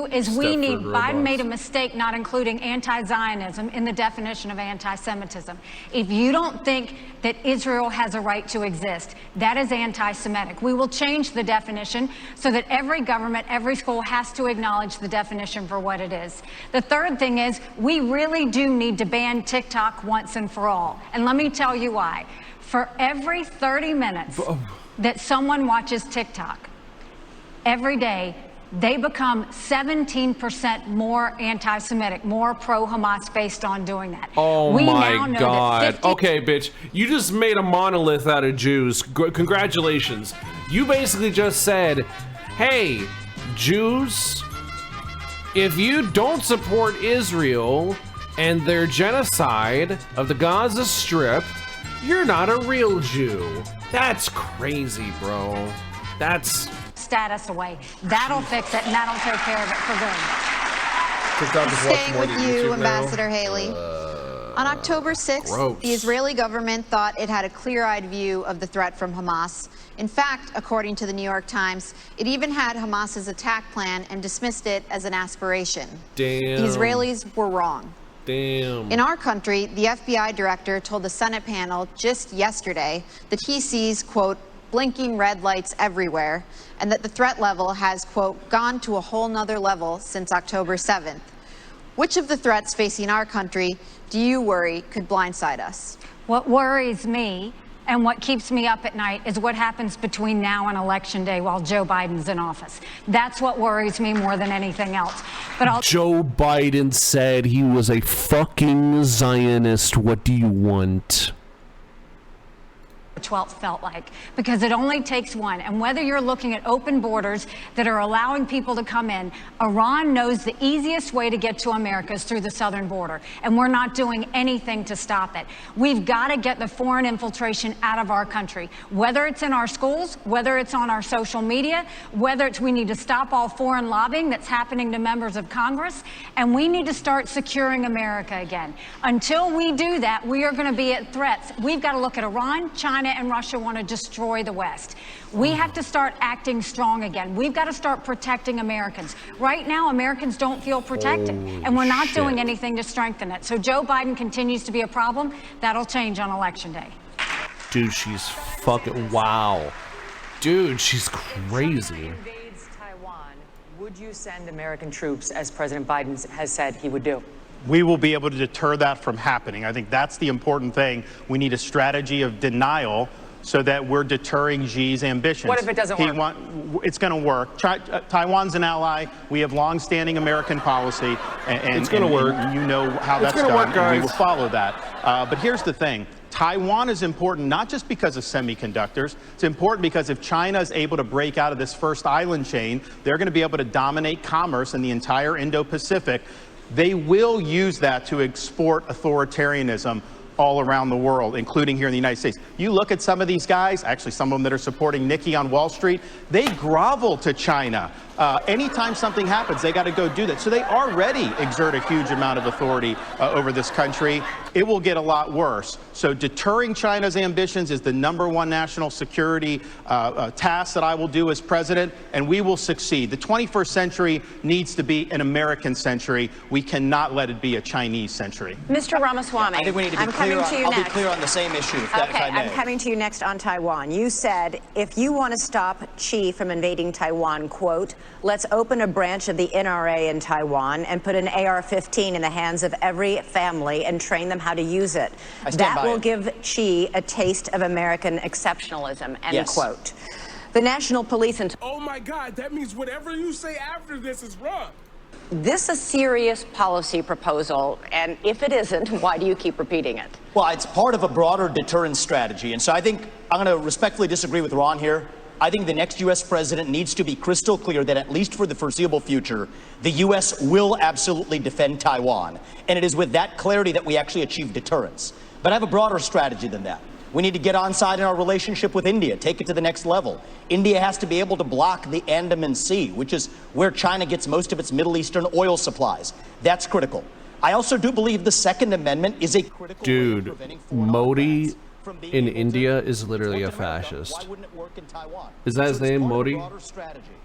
is Biden made a mistake not including anti-Zionism in the definition of anti-Semitism. If you don't think that Israel has a right to exist, that is anti-Semitic. We will change the definition so that every government, every school has to acknowledge the definition for what it is. The third thing is we really do need to ban TikTok once and for all. And let me tell you why. For every 30 minutes that someone watches TikTok, every day, they become 17% more anti-Semitic, more pro-Hamas based on doing that. Oh we now my know God. That 50 Okay, bitch. You just made a monolith out of Jews. Congratulations. You basically just said, hey, Jews, if you don't support Israel and their genocide of the Gaza Strip, you're not a real Jew. That's crazy, bro. That's status away. That'll fix it, and that'll take care of it for good. Staying with you, Ambassador Haley. On October 6th, gross. the Israeli government thought it had a clear-eyed view of the threat from Hamas. In fact, according to the New York Times, it even had Hamas's attack plan and dismissed it as an aspiration. Damn. The Israelis were wrong. Damn. In our country, the FBI director told the Senate panel just yesterday that he sees, quote, blinking red lights everywhere, and that the threat level has, quote, gone to a whole nother level since October 7th. Which of the threats facing our country do you worry could blindside us? What worries me and what keeps me up at night is what happens between now and Election Day while Joe Biden's in office. That's what worries me more than anything else. But Joe Biden said he was a fucking Zionist. What do you want? 12th felt like, because it only takes one. And whether you're looking at open borders that are allowing people to come in, Iran knows the easiest way to get to America is through the southern border, and we're not doing anything to stop it. We've got to get the foreign infiltration out of our country, whether it's in our schools, whether it's on our social media, whether it's we need to stop all foreign lobbying that's happening to members of Congress, and we need to start securing America again. Until we do that, we are going to be at threats. We've got to look at Iran, China, and Russia want to destroy the West. We have to start acting strong again. We've got to start protecting Americans. Right now, Americans don't feel protected, and we're not doing anything to strengthen it. So Joe Biden continues to be a problem. That'll change on Election Day. Dude, she's fucking wow. Dude, she's crazy. Invades Taiwan, would you send American troops as President Biden has said he would do? We will be able to deter that from happening. I think that's the important thing. We need a strategy of denial so that we're deterring Xi's ambitions. What if it doesn't work? It's going to work. Taiwan's an ally. We have long-standing American policy. And it's going to work. You know how It's that's gonna done. work, guys. We will follow that. But here's the thing. Taiwan is important not just because of semiconductors. It's important because if China is able to break out of this first island chain, they're going to be able to dominate commerce in the entire Indo-Pacific. They will use that to export authoritarianism all around the world, including here in the United States. You look at some of these guys, actually some of them that are supporting Nikki on Wall Street, they grovel to China. Anytime something happens, they got to go do that. So they already exert a huge amount of authority over this country. It will get a lot worse. So deterring China's ambitions is the #1 national security task that I will do as president, and we will succeed. The 21st century needs to be an American century. We cannot let it be a Chinese century. Mr. Ramaswamy, I think we need to be I'll be clear on the same issue, if I may. I'm coming to you next on Taiwan. You said if you want to stop Xi from invading Taiwan, quote, let's open a branch of the NRA in Taiwan and put an AR-15 in the hands of every family and train them how to use it. That will give Xi a taste of American exceptionalism, end quote. The National Police and oh my God, that means whatever you say after this is wrong. This a serious policy proposal, and if it isn't, why do you keep repeating it? Well, it's part of a broader deterrence strategy. And so I think I'm going to respectfully disagree with Ron here. I think the next U.S. president needs to be crystal clear that at least for the foreseeable future, the U.S. will absolutely defend Taiwan. And it is with that clarity that we actually achieve deterrence. But I have a broader strategy than that. We need to get on side in our relationship with India, take it to the next level. India has to be able to block the Andaman Sea, which is where China gets most of its Middle Eastern oil supplies. That's critical. I also do believe the Second Amendment is a critical way of preventing foreign Modi in India is literally a fascist. Why wouldn't it work in Taiwan? Is that his name, Modi?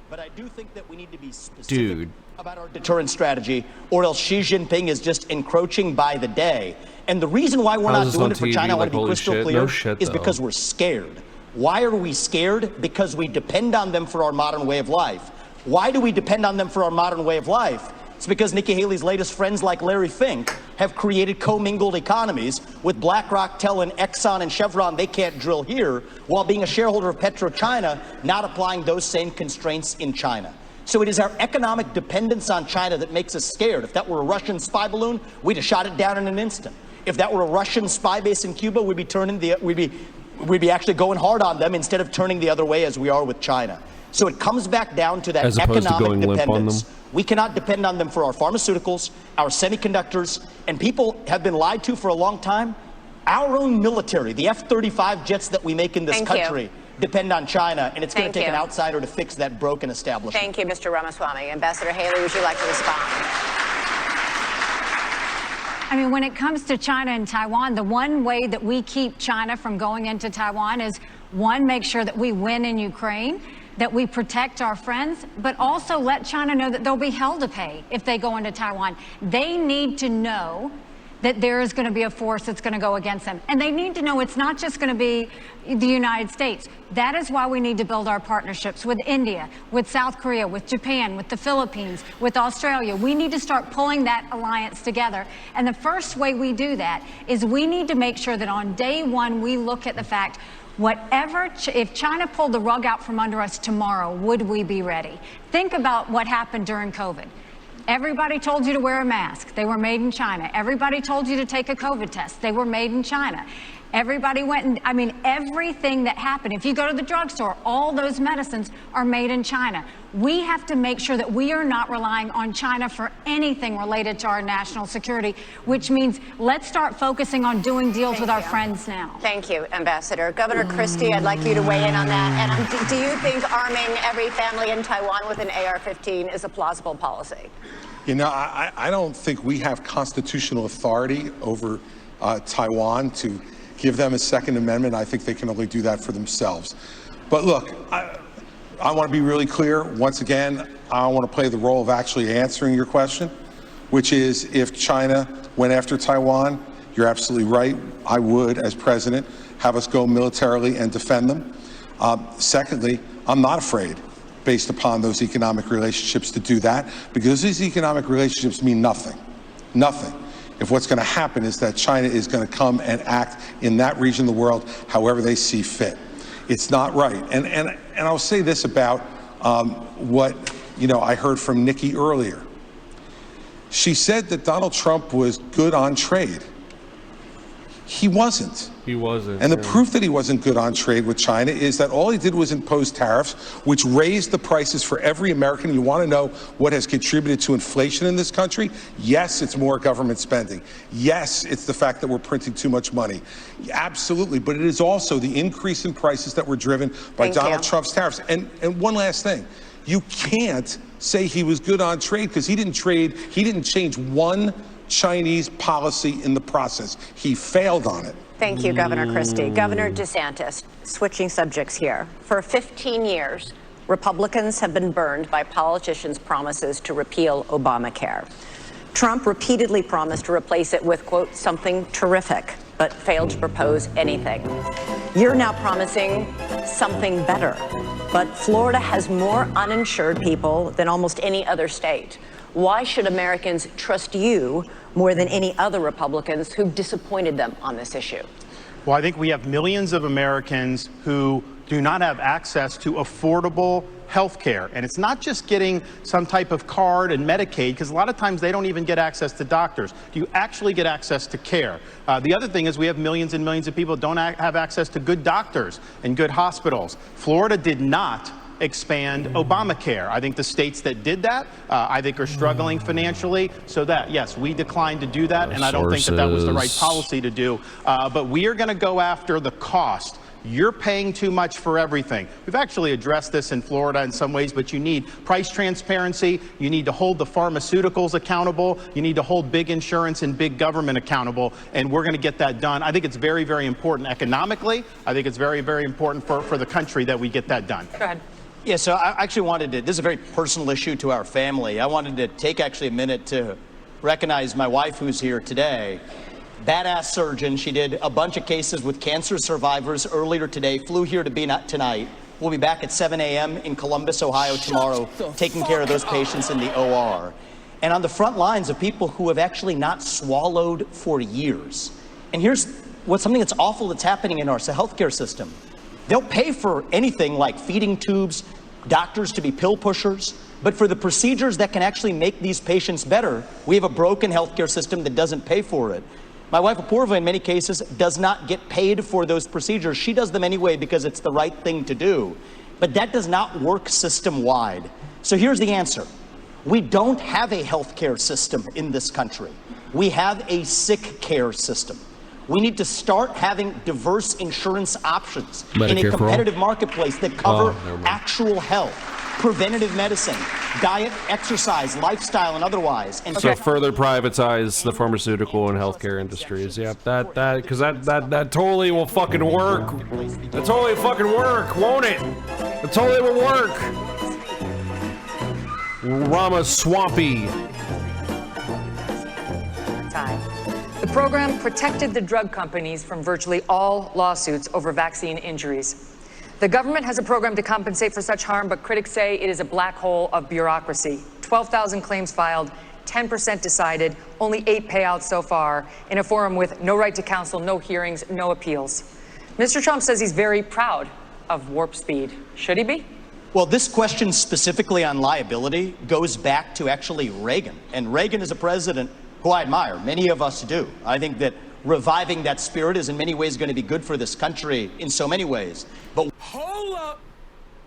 But I do think that we need to be specific about our deterrence strategy, or else Xi Jinping is just encroaching by the day. And the reason why we're not doing it for China, I want to be crystal clear, is because we're scared. Why are we scared? Because we depend on them for our modern way of life. Why do we depend on them for our modern way of life? It's because Nikki Haley's latest friends like Larry Fink have created commingled economies with BlackRock telling Exxon and Chevron they can't drill here, while being a shareholder of PetroChina, not applying those same constraints in China. So it is our economic dependence on China that makes us scared. If that were a Russian spy balloon, we'd have shot it down in an instant. If that were a Russian spy base in Cuba, we'd be actually going hard on them instead of turning the other way as we are with China. So it comes back down to that As opposed to economic going limp on dependence. them? We cannot depend on them for our pharmaceuticals, our semiconductors, and people have been lied to for a long time. Our own military, the F-35 jets that we make in this country, depend on China, and it's going to take an outsider to fix that broken establishment. Thank you, Mr. Ramaswamy. Ambassador Haley, would you like to respond? I mean, when it comes to China and Taiwan, the one way that we keep China from going into Taiwan is, one, make sure that we win in Ukraine, that we protect our friends, but also let China know that they'll be held to pay if they go into Taiwan. They need to know that there is going to be a force that's going to go against them. And they need to know it's not just going to be the United States. That is why we need to build our partnerships with India, with South Korea, with Japan, with the Philippines, with Australia. We need to start pulling that alliance together. And the first way we do that is we need to make sure that on day one, we look at the fact, if China pulled the rug out from under us tomorrow, would we be ready? Think about what happened during COVID. Everybody told you to wear a mask. They were made in China. Everybody told you to take a COVID test. They were made in China. Everybody went and, I mean, everything that happened, if you go to the drugstore, all those medicines are made in China. We have to make sure that we are not relying on China for anything related to our national security, which means let's start focusing on doing deals with our friends now. Thank you, Ambassador. Governor Christie, I'd like you to weigh in on that. And do you think arming every family in Taiwan with an AR-15 is a plausible policy? You know, I don't think we have constitutional authority over Taiwan to give them a Second Amendment. I think they can only do that for themselves. But look, I want to be really clear. Once again, I want to play the role of actually answering your question, which is if China went after Taiwan, you're absolutely right. I would, as president, have us go militarily and defend them. Secondly, I'm not afraid, based upon those economic relationships, to do that, because these economic relationships mean nothing. Nothing. If what's going to happen is that China is going to come and act in that region of the world however they see fit. It's not right. And I'll say this about what I heard from Nikki earlier. She said that Donald Trump was good on trade. He wasn't. He wasn't. And the proof that he wasn't good on trade with China is that all he did was impose tariffs, which raised the prices for every American. You want to know what has contributed to inflation in this country? Yes, it's more government spending. Yes, it's the fact that we're printing too much money. Absolutely. But it is also the increase in prices that were driven by Donald Trump's tariffs. And one last thing. You can't say he was good on trade because he didn't change one Chinese policy in the process. He failed on it. Thank you, Governor Christie. Governor DeSantis, switching subjects here. For 15 years, Republicans have been burned by politicians' promises to repeal Obamacare. Trump repeatedly promised to replace it with, quote, something terrific, but failed to propose anything. You're now promising something better, but Florida has more uninsured people than almost any other state. Why should Americans trust you more than any other Republicans who've disappointed them on this issue? Well, I think we have millions of Americans who do not have access to affordable health care. And it's not just getting some type of card and Medicaid, because a lot of times they don't even get access to doctors. Do you actually get access to care? The other thing is we have millions and millions of people who don't have access to good doctors and good hospitals. Florida did not expand Obamacare. I think the states that did that, I think are struggling financially. So that, yes, we declined to do that. And I don't think that was the right policy to do. But we are going to go after the cost. You're paying too much for everything. We've actually addressed this in Florida in some ways, but you need price transparency. You need to hold the pharmaceuticals accountable. You need to hold big insurance and big government accountable. And we're going to get that done. I think it's very, very important economically. I think it's very, very important for the country that we get that done. Go ahead. Yeah, so I actually wanted to, this is a very personal issue to our family. I wanted to take actually a minute to recognize my wife who's here today. Badass surgeon. She did a bunch of cases with cancer survivors earlier today, flew here to be tonight. We'll be back at 7 a.m. in Columbus, Ohio tomorrow, taking care of those patients in the OR. And on the front lines of people who have actually not swallowed for years. And here's what's something that's awful that's happening in our healthcare system. They'll pay for anything like feeding tubes, doctors to be pill pushers, But for the procedures that can actually make these patients better, we have a broken healthcare system that doesn't pay for it. My wife, Apoorva, in many cases, does not get paid for those procedures. She does them anyway because it's the right thing to do. But that does not work system-wide. So here's the answer. We don't have a healthcare system in this country. We have a sick care system. We need to start having diverse insurance options in a competitive marketplace that cover actual health, preventative medicine, diet, exercise, lifestyle, and otherwise. And so further privatize the pharmaceutical and healthcare industries. Yep, because that totally will fucking work. That totally fucking work, won't it? That totally will work. Ramaswampy. The program protected the drug companies from virtually all lawsuits over vaccine injuries. The government has a program to compensate for such harm, but critics say it is a black hole of bureaucracy. 12,000 claims filed, 10% decided, only 8 payouts so far, in a forum with no right to counsel, no hearings, no appeals. Mr. Trump says he's very proud of warp speed. Should he be? Well, this question specifically on liability goes back to actually Reagan. And Reagan is a president who I admire. Many of us do. I think that reviving that spirit is in many ways going to be good for this country in so many ways. But hold up,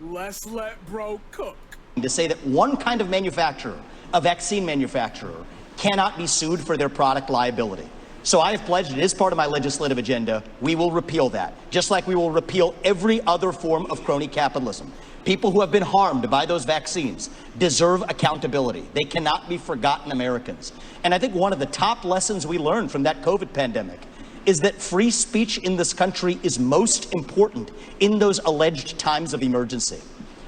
let's let bro cook. To say that one kind of manufacturer, a vaccine manufacturer, cannot be sued for their product liability. So I have pledged, it is part of my legislative agenda, we will repeal that, just like we will repeal every other form of crony capitalism. People who have been harmed by those vaccines deserve accountability. They cannot be forgotten Americans. And I think one of the top lessons we learned from that COVID pandemic is that free speech in this country is most important in those alleged times of emergency.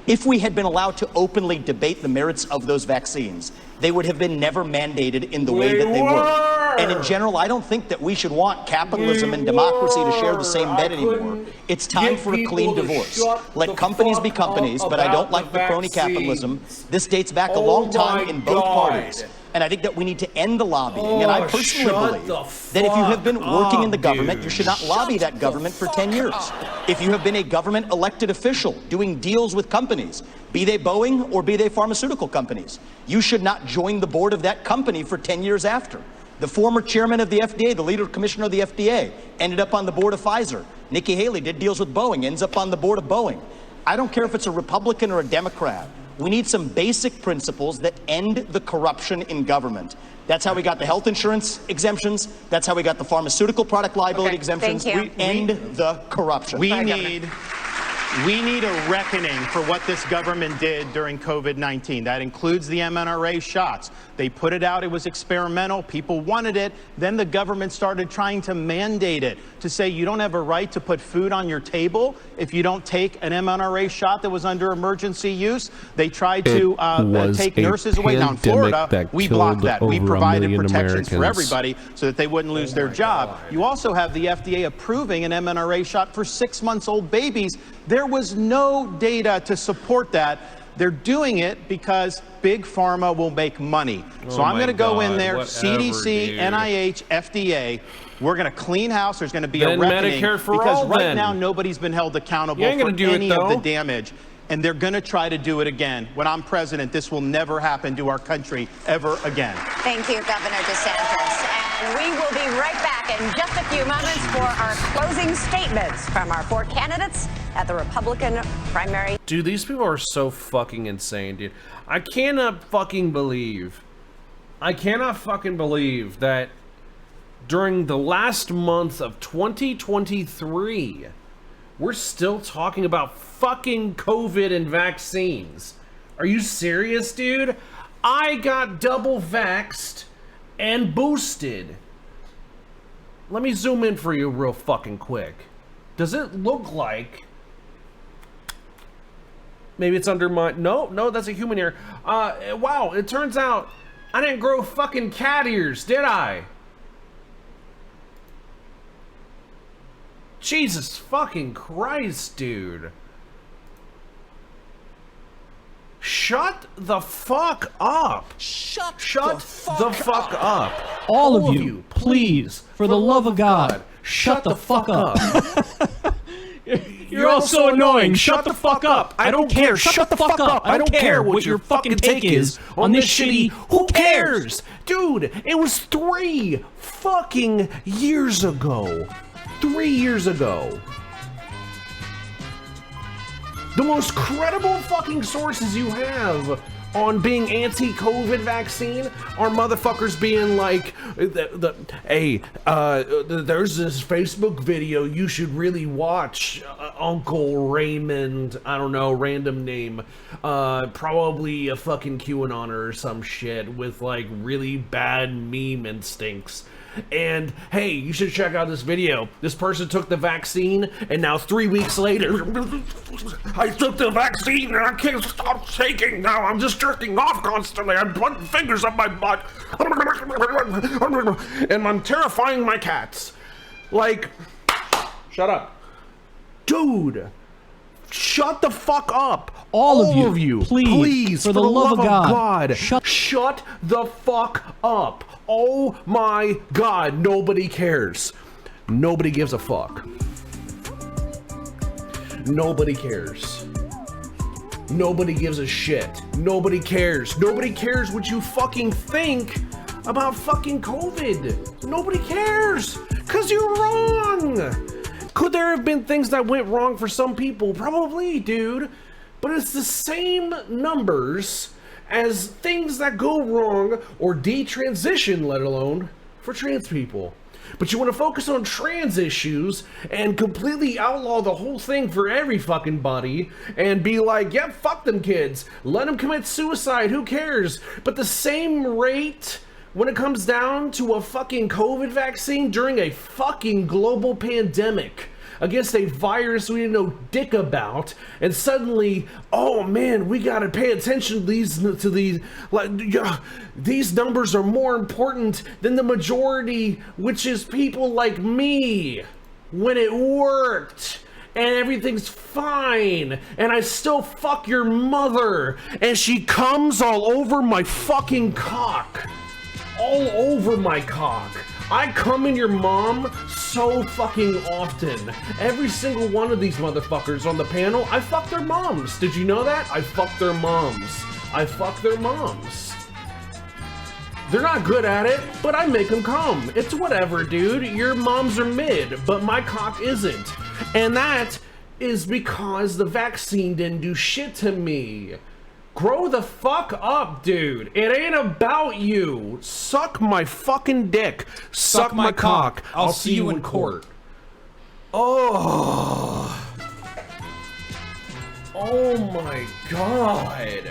If we had been allowed to openly debate the merits of those vaccines, they would have been never mandated in the way that they were. And in general, I don't think that we should want capitalism and democracy to share the same bed anymore. It's time for a clean divorce. Let companies be companies, but I don't like the crony capitalism. This dates back a long time in both parties. And I think that we need to end the lobbying. And I personally believe that if you have been working in the government, you should not lobby that government for 10 years. If you have been a government elected official doing deals with companies, be they Boeing or be they pharmaceutical companies, you should not join the board of that company for 10 years after. The former chairman of the FDA, the leader commissioner of the FDA, ended up on the board of Pfizer. Nikki Haley did deals with Boeing, ends up on the board of Boeing. I don't care if it's a Republican or a Democrat. We need some basic principles that end the corruption in government. That's how we got the health insurance exemptions. That's how we got the pharmaceutical product liability exemptions. We end the corruption. We need a reckoning for what this government did during COVID-19. That includes the mRNA shots. They put it out, it was experimental, people wanted it, then the government started trying to mandate it, to say you don't have a right to put food on your table if you don't take an mRNA shot that was under emergency use. They tried to take nurses away. Now in Florida, we blocked that. We provided protections for everybody so that they wouldn't lose their job. You also have the FDA approving an mRNA shot for 6-month-old babies. There was no data to support that. They're doing it because Big Pharma will make money. So I'm going to go in there, CDC, NIH, FDA. We're going to clean house. There's going to be a reckoning because right now nobody's been held accountable for any of the damage. And they're going to try to do it again. When I'm president, this will never happen to our country ever again. Thank you, Governor DeSantis. And we will be right back in just a few moments for our closing statements from our 4 candidates at the Republican primary. Dude, these people are so fucking insane, dude. I cannot fucking believe that during the last month of 2023, we're still talking about fucking COVID and vaccines. Are you serious, dude? I got double vaxxed and boosted. Let me zoom in for you real fucking quick. Does it look like... Maybe it's under my... No, that's a human ear. Wow, it turns out I didn't grow fucking cat ears, did I? Jesus fucking Christ, dude. Shut the fuck up. Shut the fuck up. All of you, please, for the love of God, shut the fuck up. You're all so annoying. Shut the fuck up. I don't care. Shut the fuck up. I don't care what your fucking take is on this shitty. Who cares? Dude, it was 3 fucking years ago. 3 years ago. The most credible fucking sources you have on being anti-COVID vaccine are motherfuckers being like, hey, there's this Facebook video you should really watch, Uncle Raymond, I don't know, random name, probably a fucking QAnoner or some shit with like really bad meme instincts. And hey, you should check out this video. This person took the vaccine, and now 3 weeks later, I took the vaccine and I can't stop shaking. Now I'm just jerking off constantly. I'm putting fingers up my butt, and I'm terrifying my cats. Like, shut up, dude. Shut the fuck up. All of you, please, for the love of God, shut the fuck up. Oh my God, nobody cares. Nobody gives a fuck. Nobody cares. Nobody gives a shit. Nobody cares. Nobody cares what you fucking think about fucking COVID. Nobody cares, 'cause you're wrong. Could there have been things that went wrong for some people? Probably, dude. But it's the same numbers as things that go wrong or detransition, let alone for trans people. But you want to focus on trans issues and completely outlaw the whole thing for every fucking body and be like, yeah, fuck them kids. Let them commit suicide. Who cares? But the same rate when it comes down to a fucking COVID vaccine during a fucking global pandemic against a virus we didn't know dick about, and suddenly, oh man, we gotta pay attention to these, like, these numbers are more important than the majority, which is people like me, when it worked, and everything's fine, and I still fuck your mother, and she comes all over my fucking cock. All over my cock. I come in your mom so fucking often. Every single one of these motherfuckers on the panel, I fuck their moms. Did you know that? I fuck their moms. I fuck their moms. They're not good at it, but I make them come. It's whatever, dude. Your moms are mid, but my cock isn't. And that is because the vaccine didn't do shit to me. Grow the fuck up, dude. It ain't about you. Suck my fucking dick. Suck my cock. I'll see you in court. Oh. Oh my God.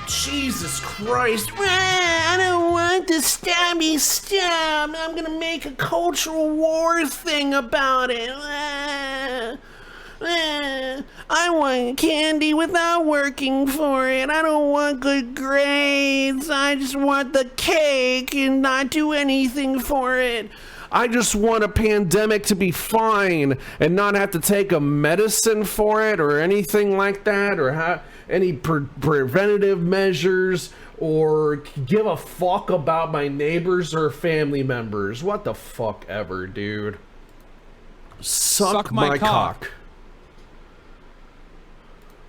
Jesus Christ. I don't want the stabby stab. I'm gonna make a cultural war thing about it. I want candy without working for it. I don't want good grades. I just want the cake and not do anything for it. I just want a pandemic to be fine and not have to take a medicine for it or anything like that, or have any preventative measures, or give a fuck about my neighbors or family members. What the fuck ever, dude. Suck my cock.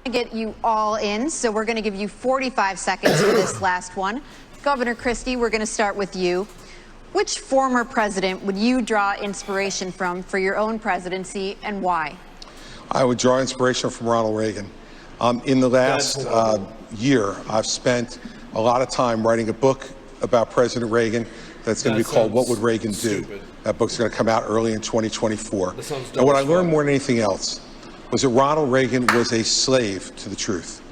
Get you all in, so we're going to give you 45 seconds for this last one. Governor Christie, we're going to start with you. Which former president would you draw inspiration from for your own presidency, and why? I would draw inspiration from Ronald Reagan. In the last year, I've spent a lot of time writing a book about President Reagan that's going to be called What Would Reagan Do? That book's going to come out early in 2024. And what I learned more than anything else was that Ronald Reagan was a slave to the truth.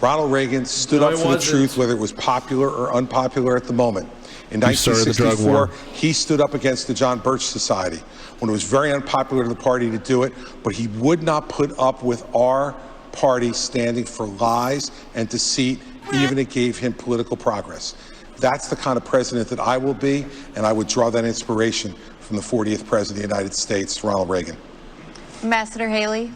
Ronald Reagan stood up for the truth, whether it was popular or unpopular at the moment. In 1964, he stood up against the John Birch Society when it was very unpopular to the party to do it, but he would not put up with our party standing for lies and deceit, even if it gave him political progress. That's the kind of president that I will be, and I would draw that inspiration from the 40th president of the United States, Ronald Reagan. Ambassador Haley,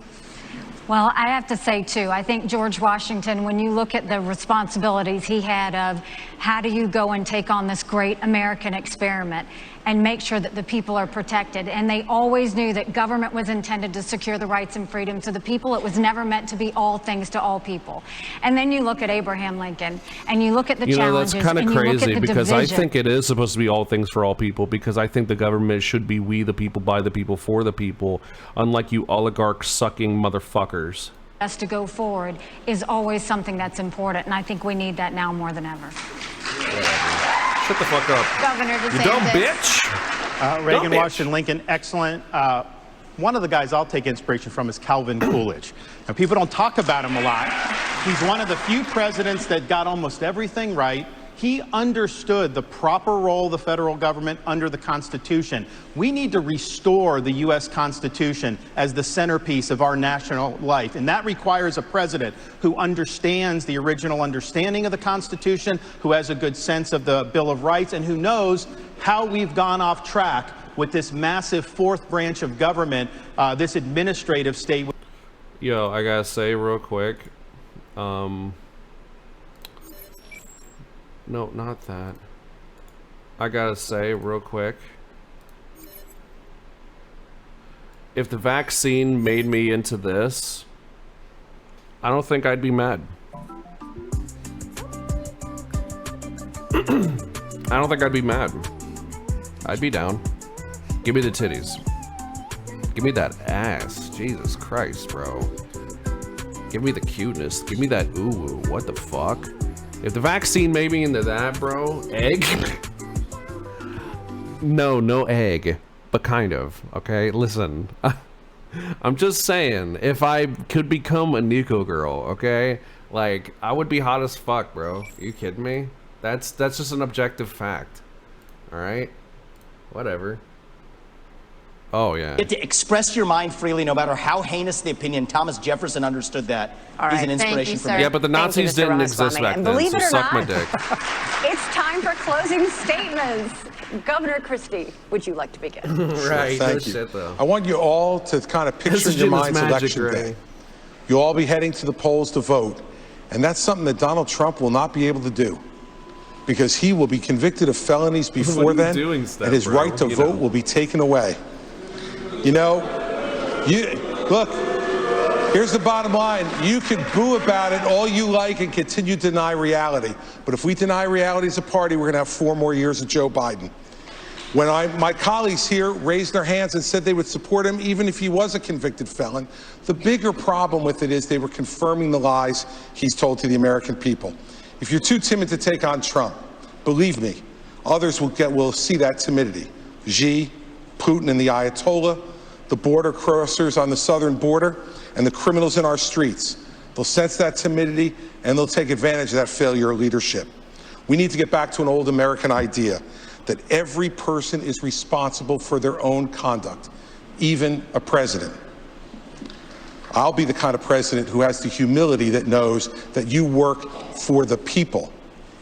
Well, I have to say, too, I think George Washington, when you look at the responsibilities he had of how do you go and take on this great American experiment and make sure that the people are protected, and they always knew that government was intended to secure the rights and freedoms of the people. It was never meant to be all things to all people. And then you look at Abraham Lincoln, and you look at the challenges, that's kind of and you look at crazy the because division. I think it is supposed to be all things for all people, because I think the government should be we the people, by the people, for the people, unlike you oligarch sucking motherfuckers. Us to go forward is always something that's important, and I think we need that now more than ever. Shut the fuck up. Governor You DeSantis. dumb bitch. Reagan, Dumb bitch. Washington, Lincoln, excellent. One of the guys I'll take inspiration from is Calvin Coolidge. Now, people don't talk about him a lot. He's one of the few presidents that got almost everything right. He understood the proper role of the federal government under the Constitution. We need to restore the U.S. Constitution as the centerpiece of our national life. And that requires a president who understands the original understanding of the Constitution, who has a good sense of the Bill of Rights, and who knows how we've gone off track with this massive fourth branch of government, this administrative state. Yo, I gotta say real quick. No, not that. I gotta say real quick. If the vaccine made me into this, I don't think I'd be mad. I don't think I'd be mad. I'd be down. Give me the titties. Give me that ass. Jesus Christ, bro. Give me the cuteness. Give me that ooh. What the fuck? If the vaccine made me into that, bro, egg? No egg, but kind of, okay? Listen, I'm just saying, if I could become a Nico girl, okay? Like, I would be hot as fuck, bro. Are you kidding me? That's just an objective fact, all right? Whatever. Oh, yeah. You get to express your mind freely, no matter how heinous the opinion. Thomas Jefferson understood that. All He's right. an inspiration for me. Yeah, but the Nazis didn't exist back And then, believe so it or suck my not, dick. it's time for closing statements. Governor Christie, would you like to begin? Right. Thank no you. shit, though. I want you all to kind of picture in your minds election day. You'll all be heading to the polls to vote. And that's something that Donald Trump will not be able to do, because he will be convicted of felonies before then, and his right to vote will be taken away. You know, look, here's the bottom line. You can boo about it all you like and continue to deny reality. But if we deny reality as a party, we're going to have 4 more years of Joe Biden. When my colleagues here raised their hands and said they would support him even if he was a convicted felon, the bigger problem with it is they were confirming the lies he's told to the American people. If you're too timid to take on Trump, believe me, others will see that timidity. Xi, Putin and the Ayatollah, the border crossers on the southern border, and the criminals in our streets. They'll sense that timidity and they'll take advantage of that failure of leadership. We need to get back to an old American idea that every person is responsible for their own conduct, even a president. I'll be the kind of president who has the humility that knows that you work for the people.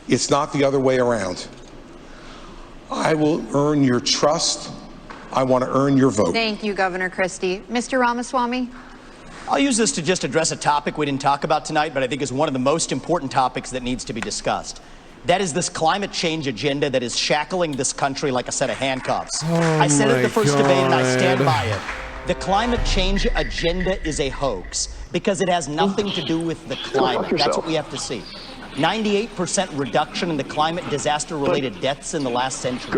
It's not the other way around. I will earn your trust. I want to earn your vote. Thank you, Governor Christie. Mr. Ramaswamy? I'll use this to just address a topic we didn't talk about tonight, but I think is one of the most important topics that needs to be discussed. That is this climate change agenda that is shackling this country like a set of handcuffs. I said it at the first debate, and I stand by it. The climate change agenda is a hoax because it has nothing to do with the climate. That's what we have to see. 98% reduction in the climate disaster-related deaths in the last century.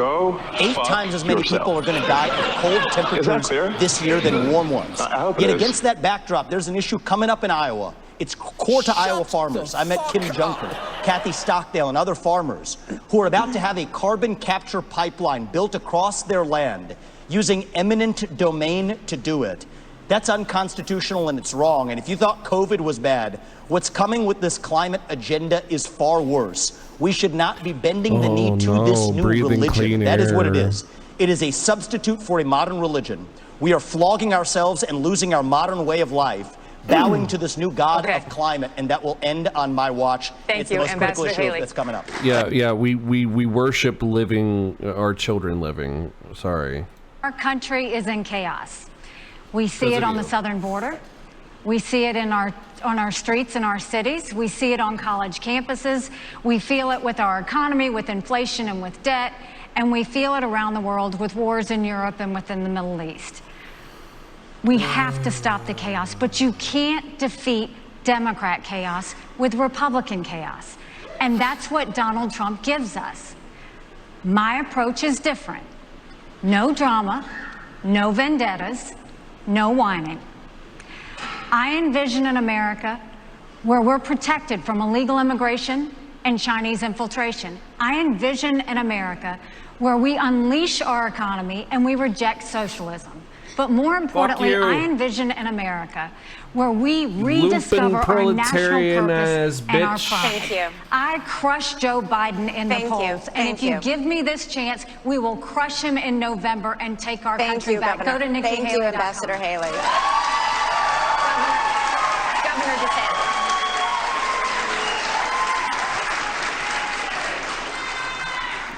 8 times as many people are going to die of cold temperatures this year than warm ones. Yet against that backdrop, there's an issue coming up in Iowa. It's core to Iowa farmers. I met Kim Junker, Kathy Stockdale, and other farmers who are about to have a carbon capture pipeline built across their land using eminent domain to do it. That's unconstitutional and it's wrong. And if you thought COVID was bad, what's coming with this climate agenda is far worse. We should not be bending the knee to this new religion. That is what it is. It is a substitute for a modern religion. We are flogging ourselves and losing our modern way of life, bowing to this new god of climate, and that will end on my watch. It's the most critical issue that's coming up. Yeah, we worship living, our children living. Sorry. Our country is in chaos. We see it on the southern border. We see it on our streets in our cities. We see it on college campuses. We feel it with our economy, with inflation and with debt. And we feel it around the world with wars in Europe and within the Middle East. We have to stop the chaos, but you can't defeat Democrat chaos with Republican chaos. And that's what Donald Trump gives us. My approach is different. No drama, no vendettas, no whining. I envision an America where we're protected from illegal immigration and Chinese infiltration. I envision an America where we unleash our economy and we reject socialism. But more importantly, I envision an America where we rediscover our national purpose and our pride. Thank you. I crush Joe Biden in the polls. And if you give me this chance, we will crush him in November and take our country back. Go to Nikki Haley. Thank you, Ambassador Haley. Governor DeSantis.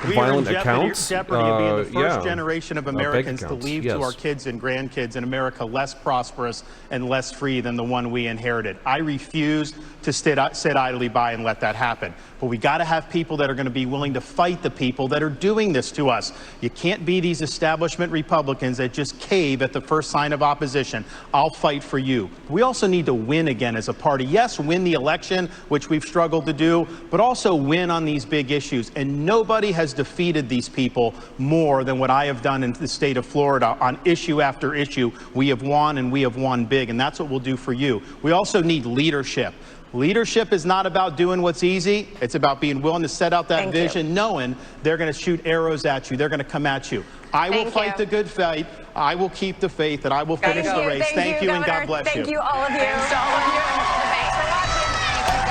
We Violent are in accounts? jeopardy of being the first Yeah. generation of Bank Americans to accounts, leave yes. to our kids and grandkids an America less prosperous and less free than the one we inherited. I refuse to sit idly by and let that happen. But we got to have people that are going to be willing to fight the people that are doing this to us. You can't be these establishment Republicans that just cave at the first sign of opposition. I'll fight for you. We also need to win again as a party. Yes, win the election, which we've struggled to do, but also win on these big issues. And nobody has defeated these people more than what I have done in the state of Florida on issue after issue. We have won, and we have won big, and that's what we'll do for you. We also need leadership. Leadership is not about doing what's easy. It's about being willing to set out that vision, knowing they're going to shoot arrows at you. They're going to come at you. I will fight the good fight. I will keep the faith, and I will finish the race. Thank you, and God bless you. Thank you, all of you. Thanks to all of you and all the banks for watching. Thank you,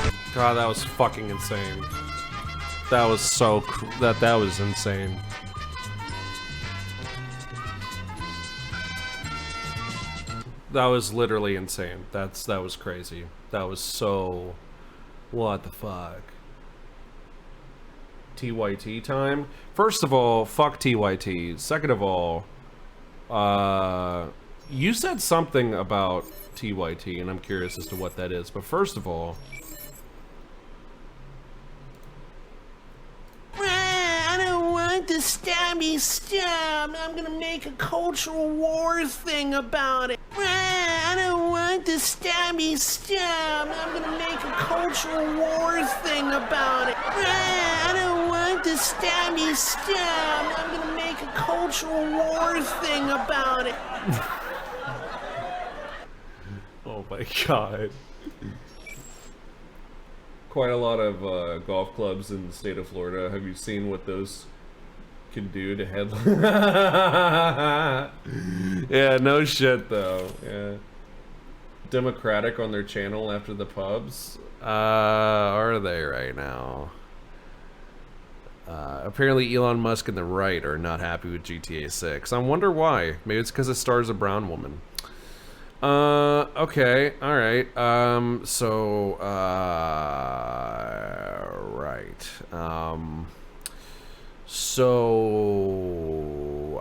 guys. God, that was fucking insane. That was so that was insane. That was literally insane. That was crazy. That was so... What the fuck? TYT time? First of all, fuck TYT. Second of all, you said something about TYT, and I'm curious as to what that is. But first of all... I don't want the stabby stab. I'm gonna make a cultural war thing about it. I don't want the stabby stab. I'm gonna make a cultural war thing about it. I don't want the stabby stab. I'm gonna make a cultural war thing about it. Oh my god. Quite a lot of golf clubs in the state of Florida. Have you seen what those can do to headline? Yeah, no shit though. Yeah. Democratic on their channel after the pubs. Are they right now? Apparently Elon Musk and the right are not happy with GTA 6. I wonder why. Maybe it's because it stars a brown woman. Okay, alright, so,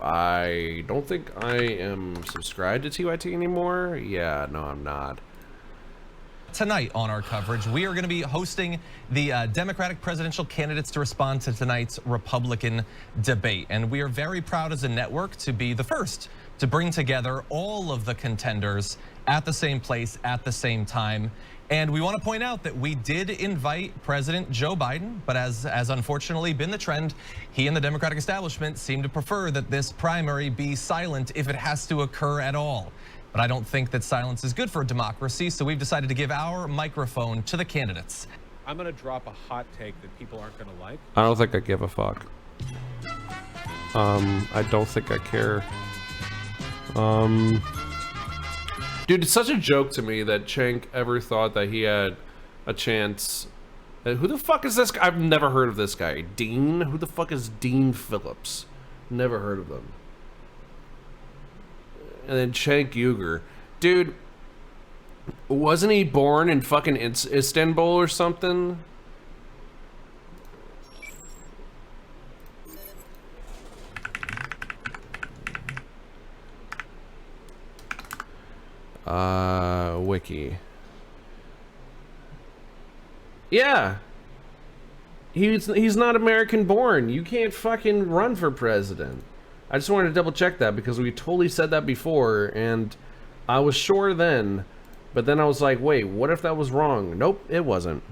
I don't think I am subscribed to TYT anymore. Yeah, no, I'm not. Tonight on our coverage, we are going to be hosting the Democratic presidential candidates to respond to tonight's Republican debate. And we are very proud as a network to be the first to bring together all of the contenders at the same place at the same time. And we want to point out that we did invite President Joe Biden, but as unfortunately been the trend, he and the Democratic establishment seem to prefer that this primary be silent if it has to occur at all. But I don't think that silence is good for democracy, so we've decided to give our microphone to the candidates. I'm going to drop a hot take that people aren't going to like. I don't think I give a fuck. I don't think I care. Dude, it's such a joke to me that Cenk ever thought that he had a chance. Who the fuck is this guy? I've never heard of this guy. Dean? Who the fuck is Dean Phillips? Never heard of them. And then Cenk Uygur. Dude, wasn't he born in fucking Istanbul or something? Wiki. Yeah. He's not American born. You can't fucking run for president. I just wanted to double check that because we totally said that before and I was sure then, but then I was like, wait, what if that was wrong? Nope, it wasn't.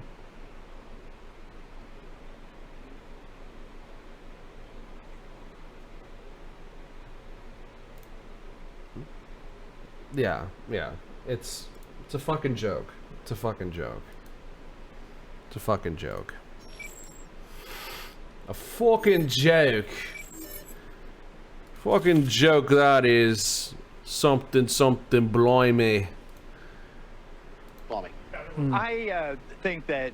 Yeah, yeah. It's a fucking joke. It's a fucking joke. It's a fucking joke. A fucking joke. Fucking joke that is. Something blimey. I think that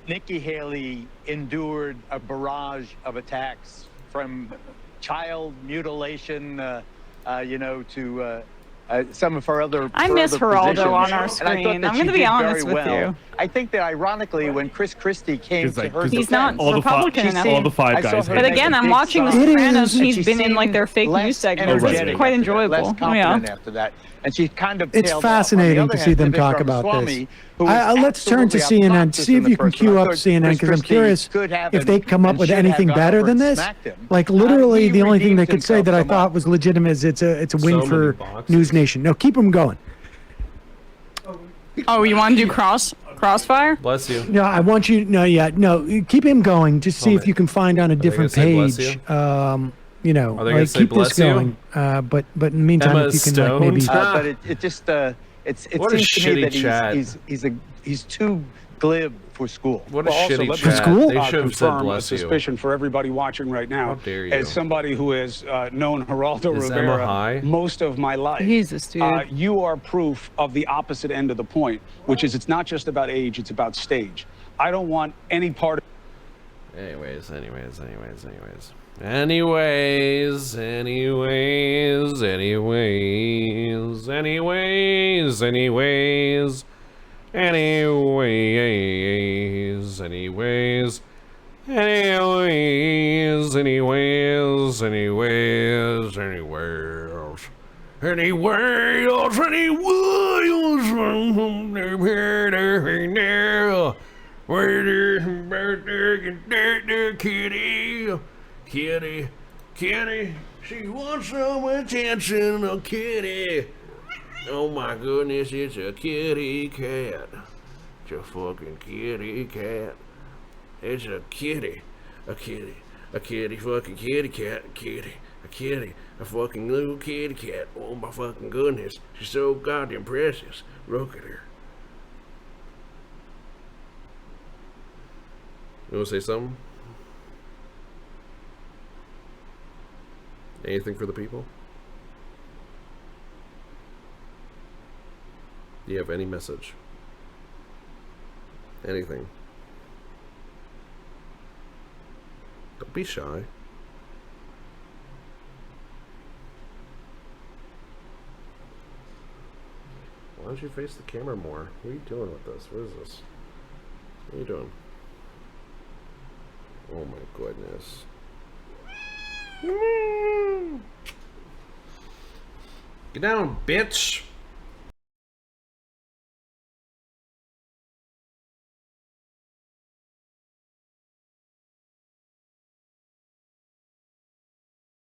Nikki Haley endured a barrage of attacks from child mutilation, to some of her other. I miss Geraldo on our positions. And I thought screen. that I'm she going to be did honest very with well. you. I think that ironically, when Chris Christie came to her he's not defense, Republican enough. all the five guys. But again, I'm watching The Sopranos and he's been in like their fake news segments. It's quite enjoyable. Less confident after that. And she kind of It's tailed fascinating off. On the to other see hand, them Vivek talk about this. Ramaswamy, who was Let's turn to absolutely CNN. obnoxious See in if you the can first one. queue I up thought CNN Chris because I'm Christie curious could have if they come up and with should have anything gone better over than and this. smacked him. Like literally, He the only thing they redeemed could say that I himself thought was legitimate is it's a win So for many boxes. News Nation. No, keep them going. Oh, you want to do Crossfire? Bless you. No, I want you. No, keep him going. Just see if you can find on a different gonna say bless page. you? You know, Are they gonna like say keep this bless you? going. But in the meantime, Emma if you can Stone? like maybe. But it just it What a seems to me shitty that chat. he's too glib for school. What a Well, also, shitty let me chat. school? They should have said confirm a bless you. suspicion for everybody watching right now. How dare you. As somebody who has known Geraldo Is Emma Rivera high? most of my life, Jesus, dude. you are proof of the opposite end of the point, which is it's not just about age, it's about stage. I don't want any part of Anyways. Kitty, she wants some attention, a kitty. Oh my goodness, it's a kitty cat. It's a fucking kitty cat. It's a kitty, fucking kitty cat, a kitty, a fucking little kitty cat. Oh my fucking goodness, she's so goddamn precious. Look at her. You want to say something? Anything for the people? Do you have any message? Anything? Don't be shy. Why don't you face the camera more? What are you doing with this? What is this? What are you doing? Oh my goodness. Get down, bitch!